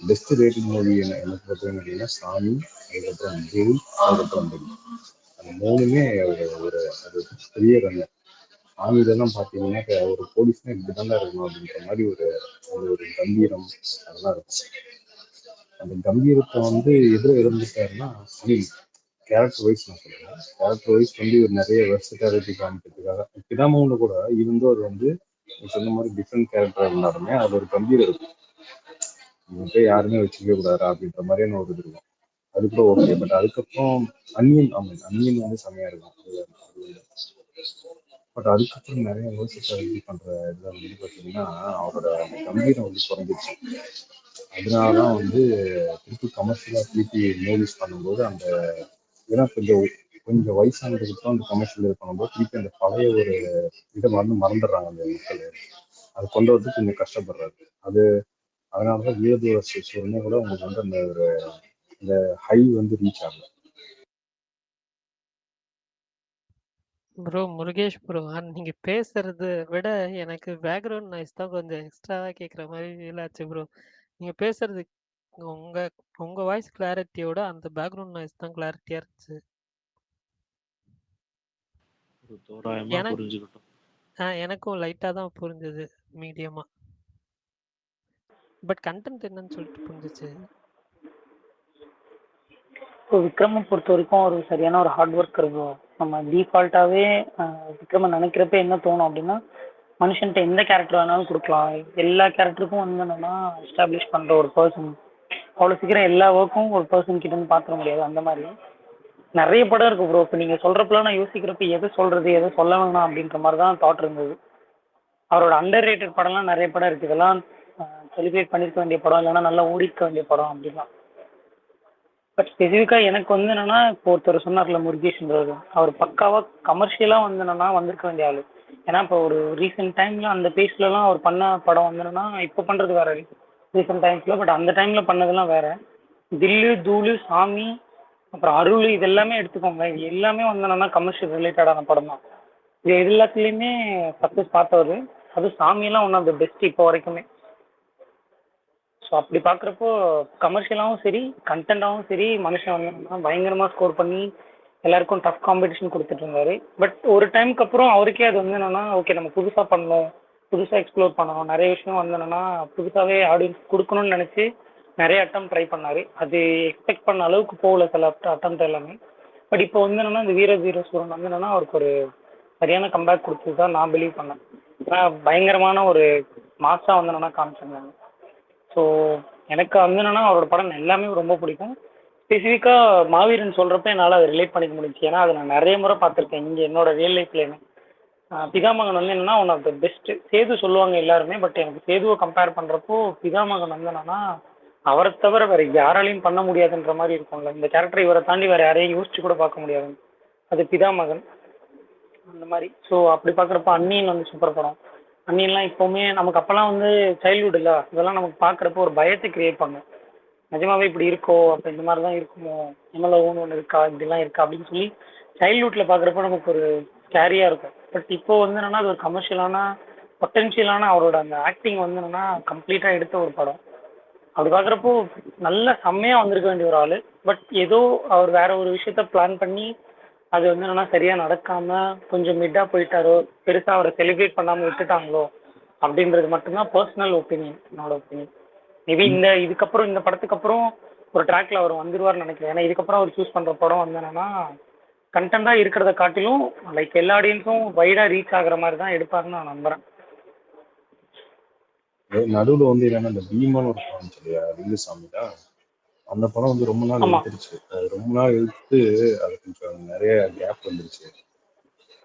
பெஸ்ட் ரேட்டிங் மூவி எனக்கு பொறுத்தவரைக்கும் கேட்டீங்கன்னா சாமி, அதுக்கப்புறம் ஜெயில், அதுக்கப்புறம் பெல். அந்த 3மே ஒரு அது பெரிய ரன். சாமியிலெல்லாம் பார்த்தீங்கன்னா ஒரு போலீஸ்னா இப்படிதானே இருக்கணும் அப்படின்ற மாதிரி ஒரு ஒரு கம்பீரம் அதெல்லாம் இருக்கும். அந்த கம்பீரத்தை வந்து எதிர இருந்துட்டாருன்னா சுனில் கேரக்டர் வைஸ் நான் சொல்லுவேன். கேரக்டர் வைஸ் வந்து இவர் நிறைய வெர்சிட்டாலிட்டி காமிக்கிறதுக்காக பிதாமகன்ல கூட இருந்தோ அது வந்து சொன்ன மாதிரி டிஃப்ரெண்ட் கேரக்டர் இருந்தாலுமே அது ஒரு கம்பீரம் இருக்கும். இவங்க யாருமே வச்சுக்கவே கூடாதா அப்படின்ற மாதிரியான ஒரு இது இருக்கும். அது கூட ஓகே. பட் அதுக்கப்புறம் அன்னியன் வந்து செமையா இருக்கும். பட் அதுக்கப்புறம் நிறைய வெர்சிட்டாலிட்டி பண்ற இதில் வந்து பார்த்தீங்கன்னா அவரோட அந்த கம்பீரம் வந்து குறைஞ்சிருச்சு. அதனாலதான் வந்து திருப்பி கமர்ஷியலாக திருப்பி மூவிஸ் பண்ணும்போது அந்த ஏன்னா கொஞ்சம் வயசானதுக்கு அந்த கமர்ஷியல் இது பண்ணும்போது திருப்பி அந்த பழைய ஒரு இதை மறந்துடுறாங்க அந்த மக்கள். அது கொண்டு வரதுக்கு கொஞ்சம் கஷ்டப்படுறாரு. அது அதனாலதான் வீரதூர சூரனே கூட உங்களுக்கு வந்து அந்த ஒரு இந்த ஹை வந்து ரீச் ஆகல.
ப்ரோ முருகேஷ் ப்ரோ, நீங்க பேசுறத விட எனக்கு பேக்ரவுண்ட் நாய்ஸ் தான் கொஞ்சம் எக்ஸ்ட்ராவா கேட்குற மாதிரி ஃபீல் ஆச்சு ப்ரோ. நீங்க பேசுறது உங்க உங்க வாய்ஸ் கிளாரிட்டியோட அந்த பேக்ரவுண்ட் நாய்ஸ் தான் கிளாரிட்டியா இருந்துச்சு.
ஒரு தோராயமாக
எனக்கு
புரிஞ்சுக்கிட்டோம்.
எனக்கும் லைட்டா தான் புரிஞ்சது, மீடியமா. பட் கண்டென்ட் என்னன்னு சொல்லிட்டு புரிஞ்சிச்சு.
இப்போ விக்ரமை பொறுத்த வரைக்கும் ஒரு சரியான ஒரு ஹார்ட் ஒர்க்கர் ப்ரோ. நம்ம டிஃபால்ட்டாகவே விக்ரமை நினைக்கிறப்ப என்ன தோணும் அப்படின்னா, மனுஷன்ட்ட எந்த கேரக்டர் வேணாலும் கொடுக்கலாம். எல்லா கேரக்டருக்கும் வந்து என்னன்னா எஸ்டாப்ளிஷ் பண்ணுற ஒரு பர்சன். அவ்வளோ சீக்கிரம் எல்லா ஒர்க்கும் ஒரு பர்சன் கிட்ட இருந்து பார்த்துட முடியாது. அந்த மாதிரி நிறைய படம் இருக்கு ப்ரோ. இப்போ நீங்கள் சொல்கிறப்பெல்லாம் நான் யோசிக்கிறப்ப எதை சொல்கிறது எதை சொல்ல வேணாம் அப்படின்ற மாதிரி தான் தாட் இருந்தது. அவரோட அண்டர் ரேட்டட் படம்லாம் நிறைய படம் இருக்குது. இதெல்லாம் செலிப்ரேட் பண்ணியிருக்க வேண்டிய படம், இல்லைன்னா நல்லா ஓடிக்க வேண்டிய படம் அப்படின்னா. பட் ஸ்பெசிஃபிக்காக எனக்கு வந்து என்னன்னா, இப்போ ஒருத்தர் சொன்னார்ல முருகேஷ்ன்றது, அவர் பக்காவாக கமர்ஷியலாக வந்து என்னன்னா வந்திருக்க வேண்டிய ஆள். ஏன்னா இப்போ ஒரு ரீசெண்ட் டைமில் அந்த பேஸ்லலாம் அவர் பண்ண படம் வந்து என்னன்னா, இப்போ பண்ணுறது வேற ரீசெண்ட் டைம்ஸில். பட் அந்த டைமில் பண்ணதெல்லாம் வேற. தில்லு, தூளு, சாமி, அப்புறம் அருள், இது எல்லாமே எடுத்துக்கோங்க. இது எல்லாமே வந்து என்னன்னா கமர்ஷியல் ரிலேட்டடான படம் தான். இது எல்லாத்துலேயுமே சக்ஸஸ் பார்த்தவர். அதுவும் சாமியெல்லாம் ஒன் ஆஃப் த பெஸ்ட் இப்போ வரைக்குமே. ஸோ அப்படி பார்க்குறப்போ கமர்ஷியலாகவும் சரி, கண்டென்ட்டாகவும் சரி, மனுஷன் வந்து பயங்கரமாக ஸ்கோர் பண்ணி எல்லாருக்கும் டஃப் காம்படிஷன் கொடுத்துட்டு இருந்தாரு. பட் ஒரு டைமுக்கு அப்புறம் அவருக்கே அது வந்து என்னன்னா, ஓகே நம்ம புதுசாக பண்ணணும், புதுசாக எக்ஸ்ப்ளோர் பண்ணணும், நிறைய விஷயம் வந்து என்னன்னா புதுசாகவே ஆடியன்ஸ் கொடுக்கணும்னு நினச்சி நிறைய அட்டம் ட்ரை பண்ணார். அது எக்ஸ்பெக்ட் பண்ண அளவுக்கு போகல சில அட்டம் எல்லாமே. பட் இப்போ வந்து என்னன்னா இந்த வீர சூரன் வந்து என்னன்னா அவருக்கு ஒரு சரியான கம்பேக் கொடுத்தது தான் நான் பிலீவ் பண்ணேன். ஏன்னா பயங்கரமான ஒரு மாஸாக வந்து என்னன்னா காமிச்சிருந்தாங்க. ஸோ எனக்கு வந்து என்னன்னா அவரோட படம் எல்லாமே ரொம்ப பிடிக்கும். ஸ்பெசிஃபிக்காக மாவீரன் சொல்கிறப்ப என்னால் அதை ரிலேட் பண்ணிக்க முடிஞ்சுச்சு. ஏன்னா அதை நான் நிறைய முறை பார்த்துருக்கேன் இங்கே என்னோட ரியல் லைஃப்லேயுமே. பிதாமகன் வந்து என்னன்னா one of the best. Sethu சொல்லுவாங்க எல்லாருமே, பட் எனக்கு சேதுவை கம்பேர் பண்ணுறப்போ பிதாமகன் வந்து என்னன்னா அவரை தவிர வேறு யாராலையும் பண்ண முடியாதுன்ற மாதிரி இருக்கும்ல. இந்த கேரக்டர் இவரை தாண்டி வேறு யாரையும் யோசிச்சு கூட பார்க்க முடியாது. அது பிதாமகன் அந்த மாதிரி. ஸோ அப்படி பார்க்குறப்ப அன்னியன் வந்து சூப்பர் படம். அன்னியன்லாம் இப்போவுமே நமக்கு அப்போல்லாம் வந்து சைல்ட்ஹுட் இல்லை, இதெல்லாம் நமக்கு பார்க்குறப்போ ஒரு பயத்தை கிரியேட் பண்ணும். நிஜமாவே இப்படி இருக்கோ, அப்போ இந்த மாதிரி தான் இருக்குமோ, எம்எல்ஏன்னு ஒன்று இருக்கா, இப்படிலாம் இருக்கா அப்படின்னு சொல்லி சைல்ட்ஹுட்டில் பார்க்குறப்போ நமக்கு ஒரு ஸ்கேரியாக இருக்கும். பட் இப்போ வந்து என்னன்னா அது ஒரு கமர்ஷியலான பொட்டென்ஷியலான அவரோட அந்த ஆக்டிங் வந்து என்னன்னா கம்ப்ளீட்டாக எடுத்த ஒரு படம். அப்படி பார்க்குறப்போ நல்ல செம்மையாக வந்திருக்க வேண்டிய ஒரு ஆள். பட் ஏதோ அவர் வேற ஒரு விஷயத்த பிளான் பண்ணி அது வந்து என்னன்னா சரியாக நடக்காமல் கொஞ்சம் மிட்டாக போயிட்டாரோ, பெருசாக அவரை செலிப்ரேட் பண்ணாமல் விட்டுட்டாங்களோ அப்படின்றது மட்டும்தான் பர்சனல் ஒப்பீனியன், என்னோட ஒப்பீனியன். மேபி இதுக்கப்புறம் இந்த படத்துக்கு அப்புறம் ஒரு ட்ராக்ல அவர் வந்துருவார்னு நினைக்கிறேன். ஏன்னா இதுக்கப்புறம் அவர் சூஸ் பண்ணுற படம் வந்து என்னன்னா கண்டென்ட்டாக இருக்கிறத காட்டிலும் லைக் எல்லா ஆடியன்ஸும் வைடாக ரீச் ஆகுற மாதிரி தான் எடுப்பாருன்னு நான் நம்புகிறேன்.
நடுவில் வந்து என்னன்னா இந்த பீமான்னு ஒரு படம் வந்துச்சு இல்லையா, லிங்குசாமி தான். அந்த படம் வந்து ரொம்ப நாள்
ஆமா
எடுத்துருச்சு. அது ரொம்ப நாள் எடுத்து அது கொஞ்சம் நிறைய கேப் வந்துருச்சு.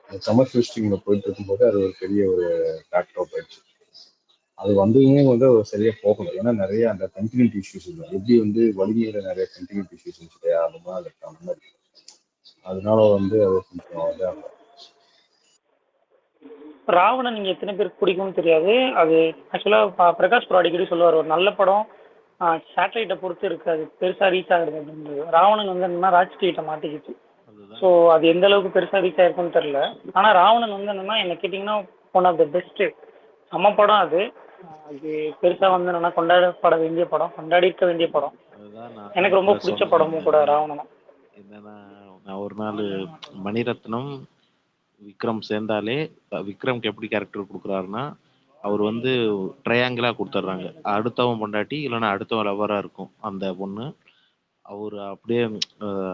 அந்த சம்மர் ஃபெஸ்டிங்கில் போயிட்டு இருக்கும்போது அது ஒரு பெரிய ஒரு ஃபேக்டராக போயிடுச்சு. அது வந்துமே வந்து அது சரியா போகல. ஏன்னா நிறைய அந்த கண்டினியூட்டி இஷ்யூஸ் இல்லை, எப்படி வந்து வலிமையில நிறைய கண்டினியூட்டி இஷ்யூஸ் இருந்துச்சு இல்லையா, அந்த மாதிரி இருக்கு அந்த மாதிரி. அதனால வந்து அது கொஞ்சம் இதாக
ராவணன் நீங்க எத்தனை பேருக்கு பிடிக்கும்னு தெரியாது. அது ஆக்சுவலா பிரகாஷ் ப்ரோ அடிக்கடி சொல்லுவார், ஒரு நல்ல படம் சேட்டலைட்டை பொறுத்து இருக்கு அது பெருசா ரீச் ஆகுறது அப்படின்றது. ராவணன் வந்து என்னன்னா ராஜ் டிவிட்ட மாட்டிக்கிச்சு.
அதுதான்
ஸோ அது எந்த அளவுக்கு பெருசா ரீச் ஆயிருக்குன்னு தெரியல. ஆனா ராவணன் வந்து என்னன்னா என்ன கேட்டிங்கன்னா ஒன் ஆஃப் த பெஸ்ட் செம்ம படம் அது. அது பெருசா வந்து என்னன்னா கொண்டாடப்பட வேண்டிய படம், கொண்டாடி இருக்க வேண்டிய படம்.
அதுதான் நான்
எனக்கு ரொம்ப
ஆரம்பத்துல
பிடிச்ச
சொன்னேன்.
படமும் கூட ராவணனும்.
என்னன்னா நான் ஒரு நாள் மணிரத்னம் விக்ரம் சேர்ந்தாலே விக்ரம்க்கு எப்படி கேரக்டர் கொடுக்குறாருன்னா, அவர் வந்து ட்ரையாங்கிளா கொடுத்துட்றாங்க. அடுத்தவன் பொண்டாட்டி இல்லைன்னா அடுத்தவன் லவரா இருக்கும் அந்த பொண்ணு. அவர் அப்படியே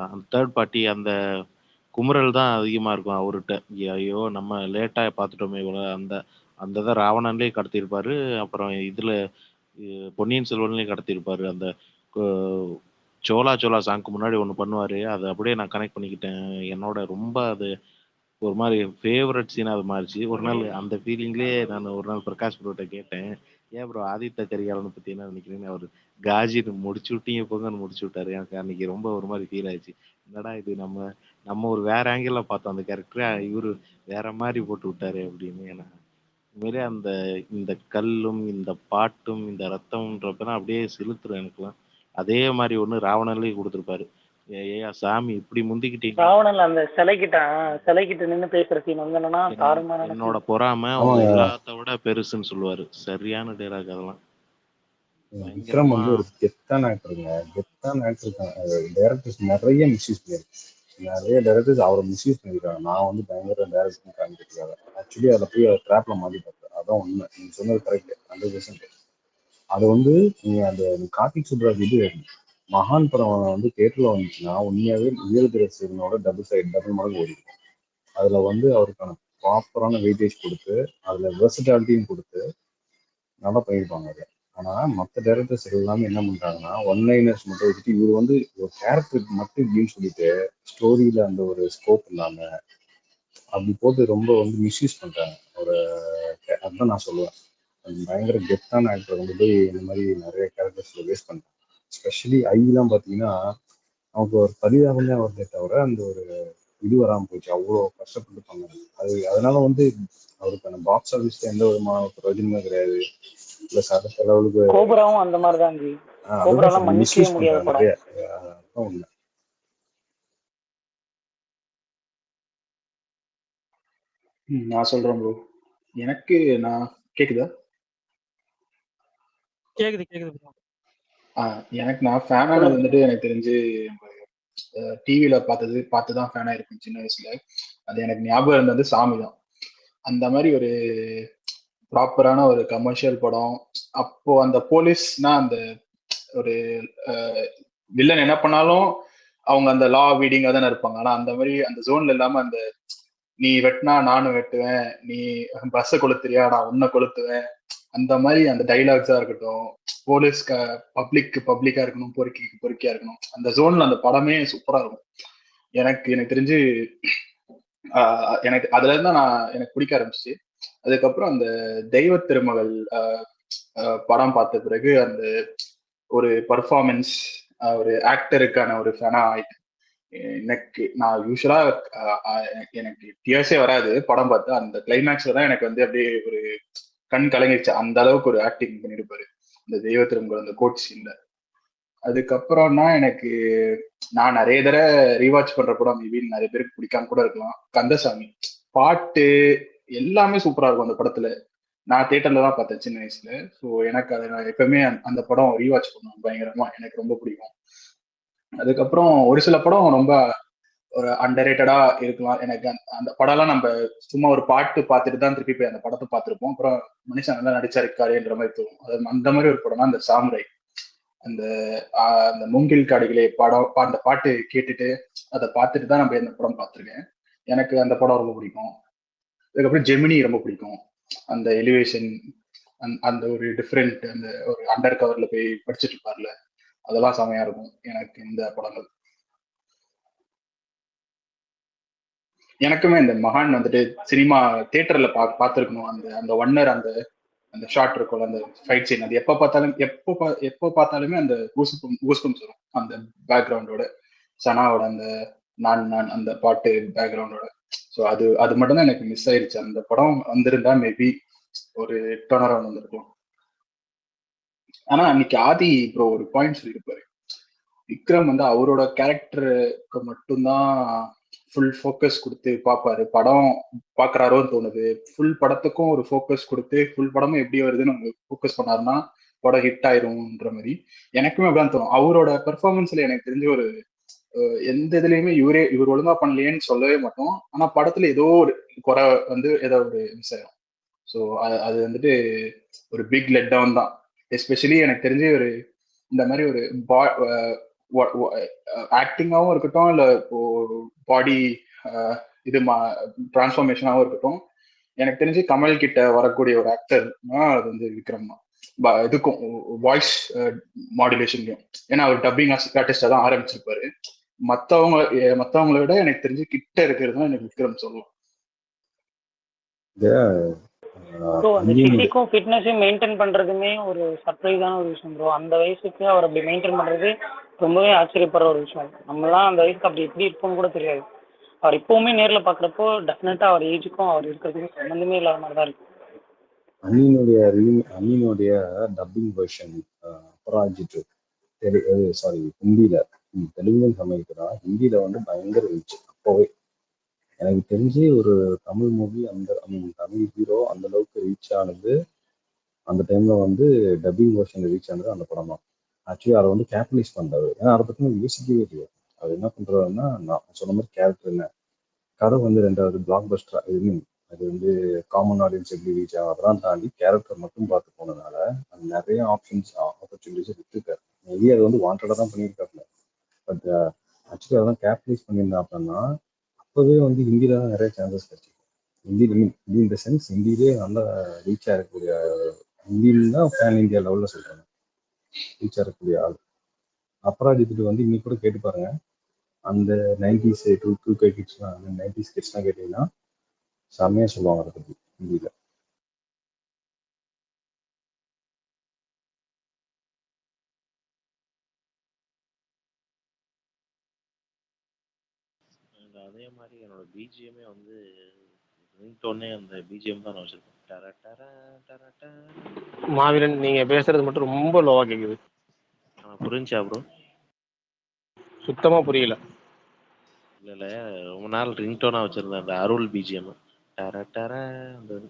அந்த தேர்ட் பார்ட்டி அந்த குமுறல் தான் அதிகமா இருக்கும் அவர்கிட்ட. ஐயோ நம்ம லேட்டா பார்த்துட்டோமே இவ்வளோ அந்த அந்த இதை ராவணன்லேயே கடத்தியிருப்பாரு. அப்புறம் இதுல பொன்னியின் செல்வன்லேயும் கடத்தியிருப்பாரு. அந்த அஹ், சோலா சோலா சாங்க்கு முன்னாடி ஒன்று பண்ணுவாரு. அதை அப்படியே நான் கனெக்ட் பண்ணிக்கிட்டேன். என்னோட ரொம்ப அது ஒரு மாதிரி ஃபேவரட் சீன் அது மாறிச்சு. ஒரு நாள் அந்த ஃபீலிங்லேயே நான் ஒரு நாள் பிரகாஷ் ப்ரோட்ட கேட்டேன், ஏன் ப்ரோ ஆதித்த கரிகாலனை பற்றி என்ன நினைக்கிறீங்கன்னு. அவர் காஜின்னு முடிச்சு விட்டீங்க போங்கன்னு முடிச்சு விட்டாரு. எனக்கு அன்னைக்கு ரொம்ப ஒரு மாதிரி ஃபீல் ஆயிடுச்சு. என்னடா இது நம்ம நம்ம ஒரு வேற ஆங்கிளில் பார்த்தோம் அந்த கேரக்டரை, இவரு வேற மாதிரி போட்டு விட்டாரு அப்படின்னு. ஏன்னா உண்மையிலே அந்த இந்த கல்லும் இந்த பாட்டும் இந்த ரத்தம்ன்றப்பதான் அப்படியே செலுத்துரும் எனக்குலாம். அதே மாதிரி ஒன்று ராவணன்லேயும் கொடுத்துருப்பாரு. ஏயா சாமி இப்படி முந்திக்கிட்டீங்க,
ராவணன்ல அந்த சிலைக்கிட்ட நின்று பேசுற சீன் வந்து என்னன்னா தாறுமாறான
என்னோட
சீன்.
பொறாமை உங்க
ஆமாங்க.
எல்லாத்த விட பெருசுன்னு சொல்லுவாரு. சரியான டைலாக் அதெல்லாம்.
விக்ரம்
பயங்கரமா
வந்து ஒரு கெத்தான ஆக்டருங்க, கெத்தான ஆக்டர் தான். டைரக்டர்ஸ் நிறைய மிஸ்யூஸ் பண்ணியிருக்காங்க. நிறைய டைரக்டர்ஸ் அவரை மிஸ்யூஸ் பண்ணியிருக்காங்க. நான் வந்து பயங்கர டைரக்டர் காமிச்சிருக்காங்க. ஆக்சுவலி அதை போய் அதை ட்ராப்ல மாட்டி பார்த்தேன். அதான் உண்மை, நீங்க சொன்னது கரெக்ட் 100%. அது வந்து நீங்க அந்த கார்த்திக் சுப்ராஜ் இது மகான் படம் வந்து தியேட்டர்ல வந்துச்சுன்னா உண்மையாவே வீரதீரசனோட டபுள் மடங்கு ஓடிக்கும். அதுல வந்து அவருக்கான ப்ராப்பரான வெயிட்டேஜ் கொடுத்து அதுல வெர்சிட்டாலிட்டியும் கொடுத்து நல்லா பண்ணியிருப்பாங்க அதை. ஆனா மற்ற டைரக்டர்ஸ் எல்லாமே என்ன பண்றாங்கன்னா ஒன் லைனர்ஸ் மட்டும் வச்சுட்டு இவர் வந்து ஒரு கேரக்டருக்கு மட்டும் இப்படின்னு சொல்லிட்டு ஸ்டோரியில அந்த ஒரு ஸ்கோப் இல்லாம அப்படி போட்டு ரொம்ப வந்து மிஸ்யூஸ் பண்றாங்க ஒரு அதுதான் நான் சொல்லுவேன். பயங்கர கெத்தான ஆக்டர் கொண்டு போய் இந்த மாதிரி நிறைய கேரக்டர்ஸ்ல வேஸ்ட் பண்றாங்க. ஸ்பெஷலி ஐலாம் பார்த்தீங்கன்னா அவங்க ஒரு பரிதாபம் தான் வருதே தவிர அந்த ஒரு இது வராமல் போச்சு. அவ்வளோ கஷ்டப்பட்டு பண்ணாங்க. அதனால வந்து அவருக்கான பாக்ஸ் ஆஃபீஸ்ல எந்த விதமான பிரயோஜனமே கிடையாது. ப்ளஸ் அடுத்த லெவலுக்கு
கோபுராவும் அந்த மாதிரி தான் ஜி.
அதுதான்
கோபுராலாம்
சார்
மன்னிக்கவே
மிஸ்யூஸ்
முடியாத
பண்றாங்க
படம்.
நிறைய. அதுதான் உண்மை.
நான் சொல்றேன் ப்ரோ. எனக்கு நான் கேக்குதா?
கேக்குது கேக்குது bro.
எனக்கு நான் ஃபேன் ஆனது வந்துட்டு எனக்கு தெரிஞ்சு டிவியில பார்த்துதான் ஃபேன் ஆயிருக்கேன் சின்ன வயசுல. அது எனக்கு ஞாபகம் இருந்தது சாமி தான். அந்த மாதிரி ஒரு ப்ராப்பரான ஒரு கமர்ஷியல் படம். அப்போ அந்த போலீஸ்னா அந்த ஒரு வில்லன் என்ன பண்ணாலும் அவங்க அந்த லா வீடிங்கா தானே இருப்பாங்க. ஆனா அந்த மாதிரி அந்த ஜோன்ல இல்லாம அந்த நீ வெட்டினா நானும் வெட்டுவேன், நீ பஸ்ஸை கொளுத்துறியா நான் உன்னை கொளுத்துவேன், அந்த மாதிரி அந்த டைலாக்ஸா இருக்கட்டும், போலீஸ் பப்ளிக்கா இருக்கணும், பொறுக்கியா இருக்கணும், அந்த ஜோன்ல அந்த படமே சூப்பரா இருக்கும். எனக்கு தெரிஞ்சு எனக்கு அதுல இருந்தா எனக்கு பிடிக்க ஆரம்பிச்சு. அதுக்கப்புறம் அந்த தெய்வ திருமகள் படம் பார்த்த பிறகு அந்த ஒரு பர்ஃபார்மன்ஸ் ஒரு ஆக்டருக்கான ஒரு ஃபேனா ஆயிட்டேன். நான் யூஸ்வலா எனக்கு டியர்ஸே வராது படம் பார்த்தா. அந்த கிளைமேக்ஸ்ல தான் எனக்கு வந்து அப்படியே ஒரு கண் கலங்கிடுச்சு. அந்த அளவுக்கு ஒரு ஆக்டிங் பண்ணிருப்பாரு இந்த தெய்வ திருமகள் அந்த கோட் சீன்ல. அதுக்கப்புறம்னா எனக்கு நான் நிறைய தடவை ரீவாச் பண்ற படம் மேபி நிறைய பேருக்கு பிடிக்காம கூட இருக்கலாம், கந்தசாமி. பாட்டு எல்லாமே சூப்பரா இருக்கும் அந்த படத்துல. நான் தியேட்டர்ல தான் பார்த்தேன் சின்ன வயசுல. ஸோ எனக்கு அதை நான் எப்பவுமே அந்த படம் ரீவாட்ச் பண்ணுவேன் பயங்கரமா. எனக்கு ரொம்ப பிடிக்கும். அதுக்கப்புறம் ஒரு சில படம் ரொம்ப ஒரு அண்டர்ரேட்டடா இருக்கலாம். எனக்கு அந்த படம்லாம் நம்ம சும்மா ஒரு பாட்டு பார்த்துட்டு தான் திருப்பி போய் அந்த படத்தை பார்த்துருப்போம். அப்புறம் மனுஷன் நல்லா நடிச்சாருக்காருன்ற மாதிரி தோணும். அது அந்த மாதிரி ஒரு படம் தான் அந்த சாமுரை. அந்த அந்த மூங்கில் காடுகளே படம் அந்த பாட்டு கேட்டுட்டு அதை பார்த்துட்டு தான் நம்ம இந்த படம் பார்த்துருக்கேன். எனக்கு அந்த படம் ரொம்ப பிடிக்கும். அதுக்கப்புறம் ஜெமினி ரொம்ப பிடிக்கும். அந்த எலிவேஷன் அந்த ஒரு டிஃப்ரெண்ட் அந்த ஒரு அண்டர் கவர்ல போய் படிச்சுட்டு இருப்பார்ல, அதெல்லாம் செமையா இருக்கும் எனக்கு இந்த படங்கள். எனக்குமே இந்த மகான் வந்துட்டு சினிமா தியேட்டர்ல பார்த்துருக்கணும். அந்த அந்த ஒன்னர் அந்த அந்த ஷார்ட் இருக்கும், அந்த ஃபைட் சீன், அது எப்போ பார்த்தாலுமே அந்த கூஸ்பம்ஸ் வரும். அந்த பேக்ரவுண்டோட சனாவோட அந்த நான் நான் அந்த பாட்டு பேக்ரவுண்டோட. ஸோ அது அது மட்டும் தான் எனக்கு மிஸ் ஆயிருச்சு. அந்த படம் வந்திருந்தா மேபி ஒரு டர்ன் அரவுண்ட் வந்திருக்கும். ஆனா அன்னைக்கு ஆதி ப்ரோ ஒரு பாயிண்ட் சொல்லியிருப்பாரு, விக்ரம் வந்து அவரோட கேரக்டருக்கு மட்டும்தான் ஃபுல் ஃபோக்கஸ் கொடுத்து பார்ப்பாரு. படம் பார்க்குறாரோன்னு தோணுது. ஃபுல் படத்துக்கும் ஒரு ஃபோக்கஸ் கொடுத்து ஃபுல் படமும் எப்படி வருதுன்னு அவங்க ஃபோக்கஸ் பண்ணாருன்னா படம் ஹிட் ஆயிரும்ன்ற மாதிரி எனக்குமே அப்படிதான் தோணும். அவரோட பெர்ஃபார்மன்ஸ்ல எனக்கு தெரிஞ்ச ஒரு எந்த இதுலயுமே இவர் ஒழுங்கா பண்ணலையேன்னு சொல்லவே மாட்டோம். ஆனா படத்துல ஏதோ ஒரு குறை வந்து ஏதோ ஒரு மிஸ் ஆயிரும். ஸோ அது வந்துட்டு ஒரு பிக் லெட் டவுன் தான். எஸ்பெஷலி எனக்கு தெரிஞ்சு ஒரு இந்த மாதிரி ஒரு ஆக்டிங்காகவும் இருக்கட்டும், இல்லை இப்போ பாடி இது டிரான்ஸ்ஃபார்மேஷனாகவும் இருக்கட்டும், எனக்கு தெரிஞ்சு கமல் கிட்ட வரக்கூடிய ஒரு ஆக்டர்னா அது வந்து விக்ரம் தான். இதுக்கும் வாய்ஸ் மாடுலேஷன்லையும். ஏன்னா அவர் டப்பிங் ஆர்டிஸ்டா தான் ஆரம்பிச்சிருப்பாரு. மற்றவங்கள விட எனக்கு தெரிஞ்சு கிட்ட இருக்கிறது தான் எனக்கு விக்ரம் சொல்லலாம்.
ப்ரோ அந்த ஃபிசிக்கும் ஃபிட்னஸையும் மெயின்டைன் பண்றதுமே ஒரு சர்ப்ரைஸான ஒரு விஷயம் ப்ரோ. அந்த வயசுக்கு அவர் அப்படி மெயின்டைன் பண்றது ரொம்பவே ஆச்சரியப்படுற ஒரு விஷயம். நம்மலாம் அந்த வயசுக்கு அப்படி எப்படி இருப்போம்னு கூட தெரியாது. அவர் இப்பவுமே நேர்ல பாக்குறப்போ டெஃபினட்டா அவர் ஏஜுக்கும் அவர் இருக்கிறதுக்கும் சம்மந்தமே இல்லாத மாதிரி தான் இருக்கு.
அண்ணனுடைய டப்பிங் வெர்ஷன் அபராஜித் சாரி ஹிந்தியில, தெலுங்குன்னு சமைக்கிறா, ஹிந்தியில வந்து பயங்கர ரீச். அப்போவே எனக்கு தெரிஞ்சு ஒரு தமிழ் மூவி அந்த தமிழ் ஹீரோ அந்த அளவுக்கு ரீச் ஆனது அந்த டைம்ல வந்து டப்பிங் வெர்ஷன் ரீச் ஆனது அந்த படம் தான். ஆக்சுவலி அதை வந்து கேபிட்டலைஸ் பண்றாரு. ஏன்னா அதை பத்தி யோசிக்கவே இல்லையா. அது என்ன பண்றாருன்னா, நான் சொன்ன மாதிரி கேரக்டர் என்ன கதை வந்து ரெண்டாவது பிளாக் பஸ்டர் அது வந்து காமன் ஆடியன்ஸ் எப்படி ரீச் ஆகும் அதெல்லாம் தாண்டி கேரக்டர் மட்டும் பார்த்து போனதுனால அது நிறைய ஆப்பர்ச்சுனிட்டிஸ் விட்டுருக்காரு. மேபி அது வந்து வாண்டடாக தான் பண்ணியிருக்காருல. பட் ஆக்சுவலி அதெல்லாம் கேபிட்டலைஸ் பண்ணியிருந்தாங்கன்னா அப்போவே வந்து ஹிந்தியில தான் நிறைய சான்சஸ் கிடைச்சிருக்கு. ஹிந்தி இந்த சென்ஸ் ஹிந்தியிலே நல்லா ரீச் ஆகக்கூடிய, ஹிந்தியில் தான் பேன் இந்தியா லெவலில் சொல்கிறாங்க ரீச் ஆகக்கூடிய ஆள். அபராஜித்துக்கு வந்து இன்னைக்கு கூட கேட்டு பாருங்க, அந்த 90s 2K கிட்ஸ்லாம், அந்த 90s கிட்ஸ்லாம் கேட்டிங்கன்னா செம்மையாக சொல்லுவாங்க அதை பற்றி ஹிந்தியில்.
அதே மாதிரி என்னோட பிஜிஎம்மே வந்து ரிங்டோனே அந்த பிஜிஎம் தான் நான் வச்சிருக்கேன்.
மாவீரன் நீங்க பேசுறது மட்டும் ரொம்ப லோவா கேக்குது.
புரிஞ்சா ப்ரோ?
சுத்தமா புரியல.
இல்ல ரொம்ப நாள் ரிங்டோனா வச்சிருந்தேன் அந்த அருள் பிஜிஎம். அந்த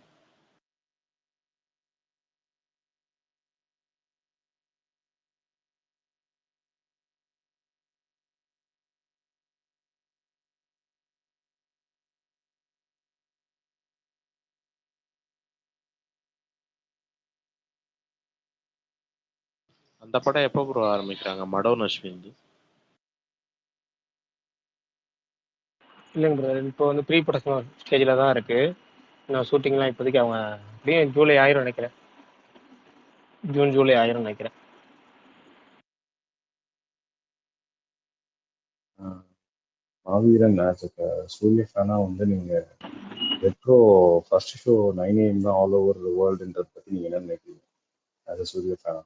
அந்த படம் எப்போ ப்ரோ ஆரம்பிக்கிறாங்க? மடோன் அஸ்வின்.
இல்லைங்க பிரதர், இப்போ வந்து ப்ரீ ப்ரொடக்ஷன் ஸ்டேஜில் தான் இருக்கு. நான் ஷூட்டிங்லாம் இப்போதைக்கு அவங்க எப்படியும் ஜூலை ஆயிரும் நினைக்கிறேன். ஜூன் ஜூலை ஆயிரும் நினைக்கிறேன்.
மாவீரன் சூரிய ஃபேனா வந்து நீங்க ரெட்ரோ ஃபர்ஸ்ட் ஷோ 9 AM தான் ஆல் ஓவர் வேர்ல்டுன்றத பத்தி நீங்க என்ன நினைக்கிறீங்க அது சூரிய ஃபேனா?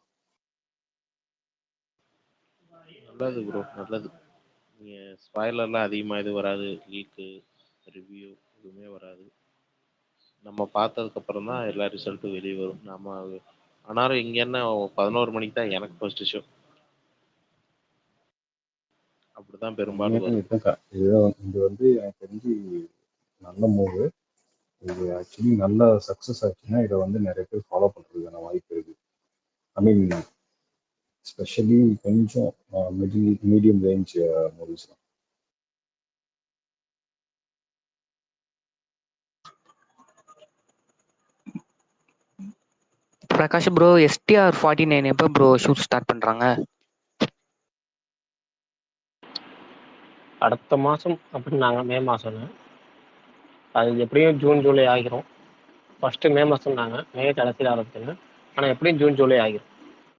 நல்லது ப்ரோ, நல்லது. நீங்கள் ஸ்பாய்லர்லாம் அதிகமாக இது வராது, லீக்கு ரிவ்யூ எதுவுமே வராது. நம்ம பார்த்ததுக்கப்புறம் தான் எல்லா ரிசல்ட்டும் வெளியே வரும். நம்ம ஆனாலும் இங்கே என்ன 11 மணிக்கு தான் எனக்கு ஃபர்ஸ்ட் ஷோ. அப்படிதான் பெரும்பாலும் வரும்.
இதுதான் இது வந்து எனக்கு தெரிஞ்சு நல்ல மூவு. இது ஆக்சுவலி நல்ல சக்ஸஸ் ஆச்சுன்னா இதை வந்து நிறைய பேர் ஃபாலோ பண்ணுறதுக்கான வாய்ப்பு இருக்கு. ஐ மீன் ஸ்பெஷலி கொஞ்சம் medium range movies.
Prakash bro, STR-49 எப்போ ப்ரோ ஷூட் ஸ்டார்ட் பண்றாங்க?
அடுத்த மாதம் அப்படின்னாங்க, மே மாதம்னு. அது எப்படியும் ஜூன் ஜூலை ஆகிரும். ஃபஸ்ட்டு மே மாதம்னாங்க, மே கடைசியில் ஆரம்பிச்சுங்க. ஆனால் எப்படியும் ஜூன் ஜூலை ஆகிரும்.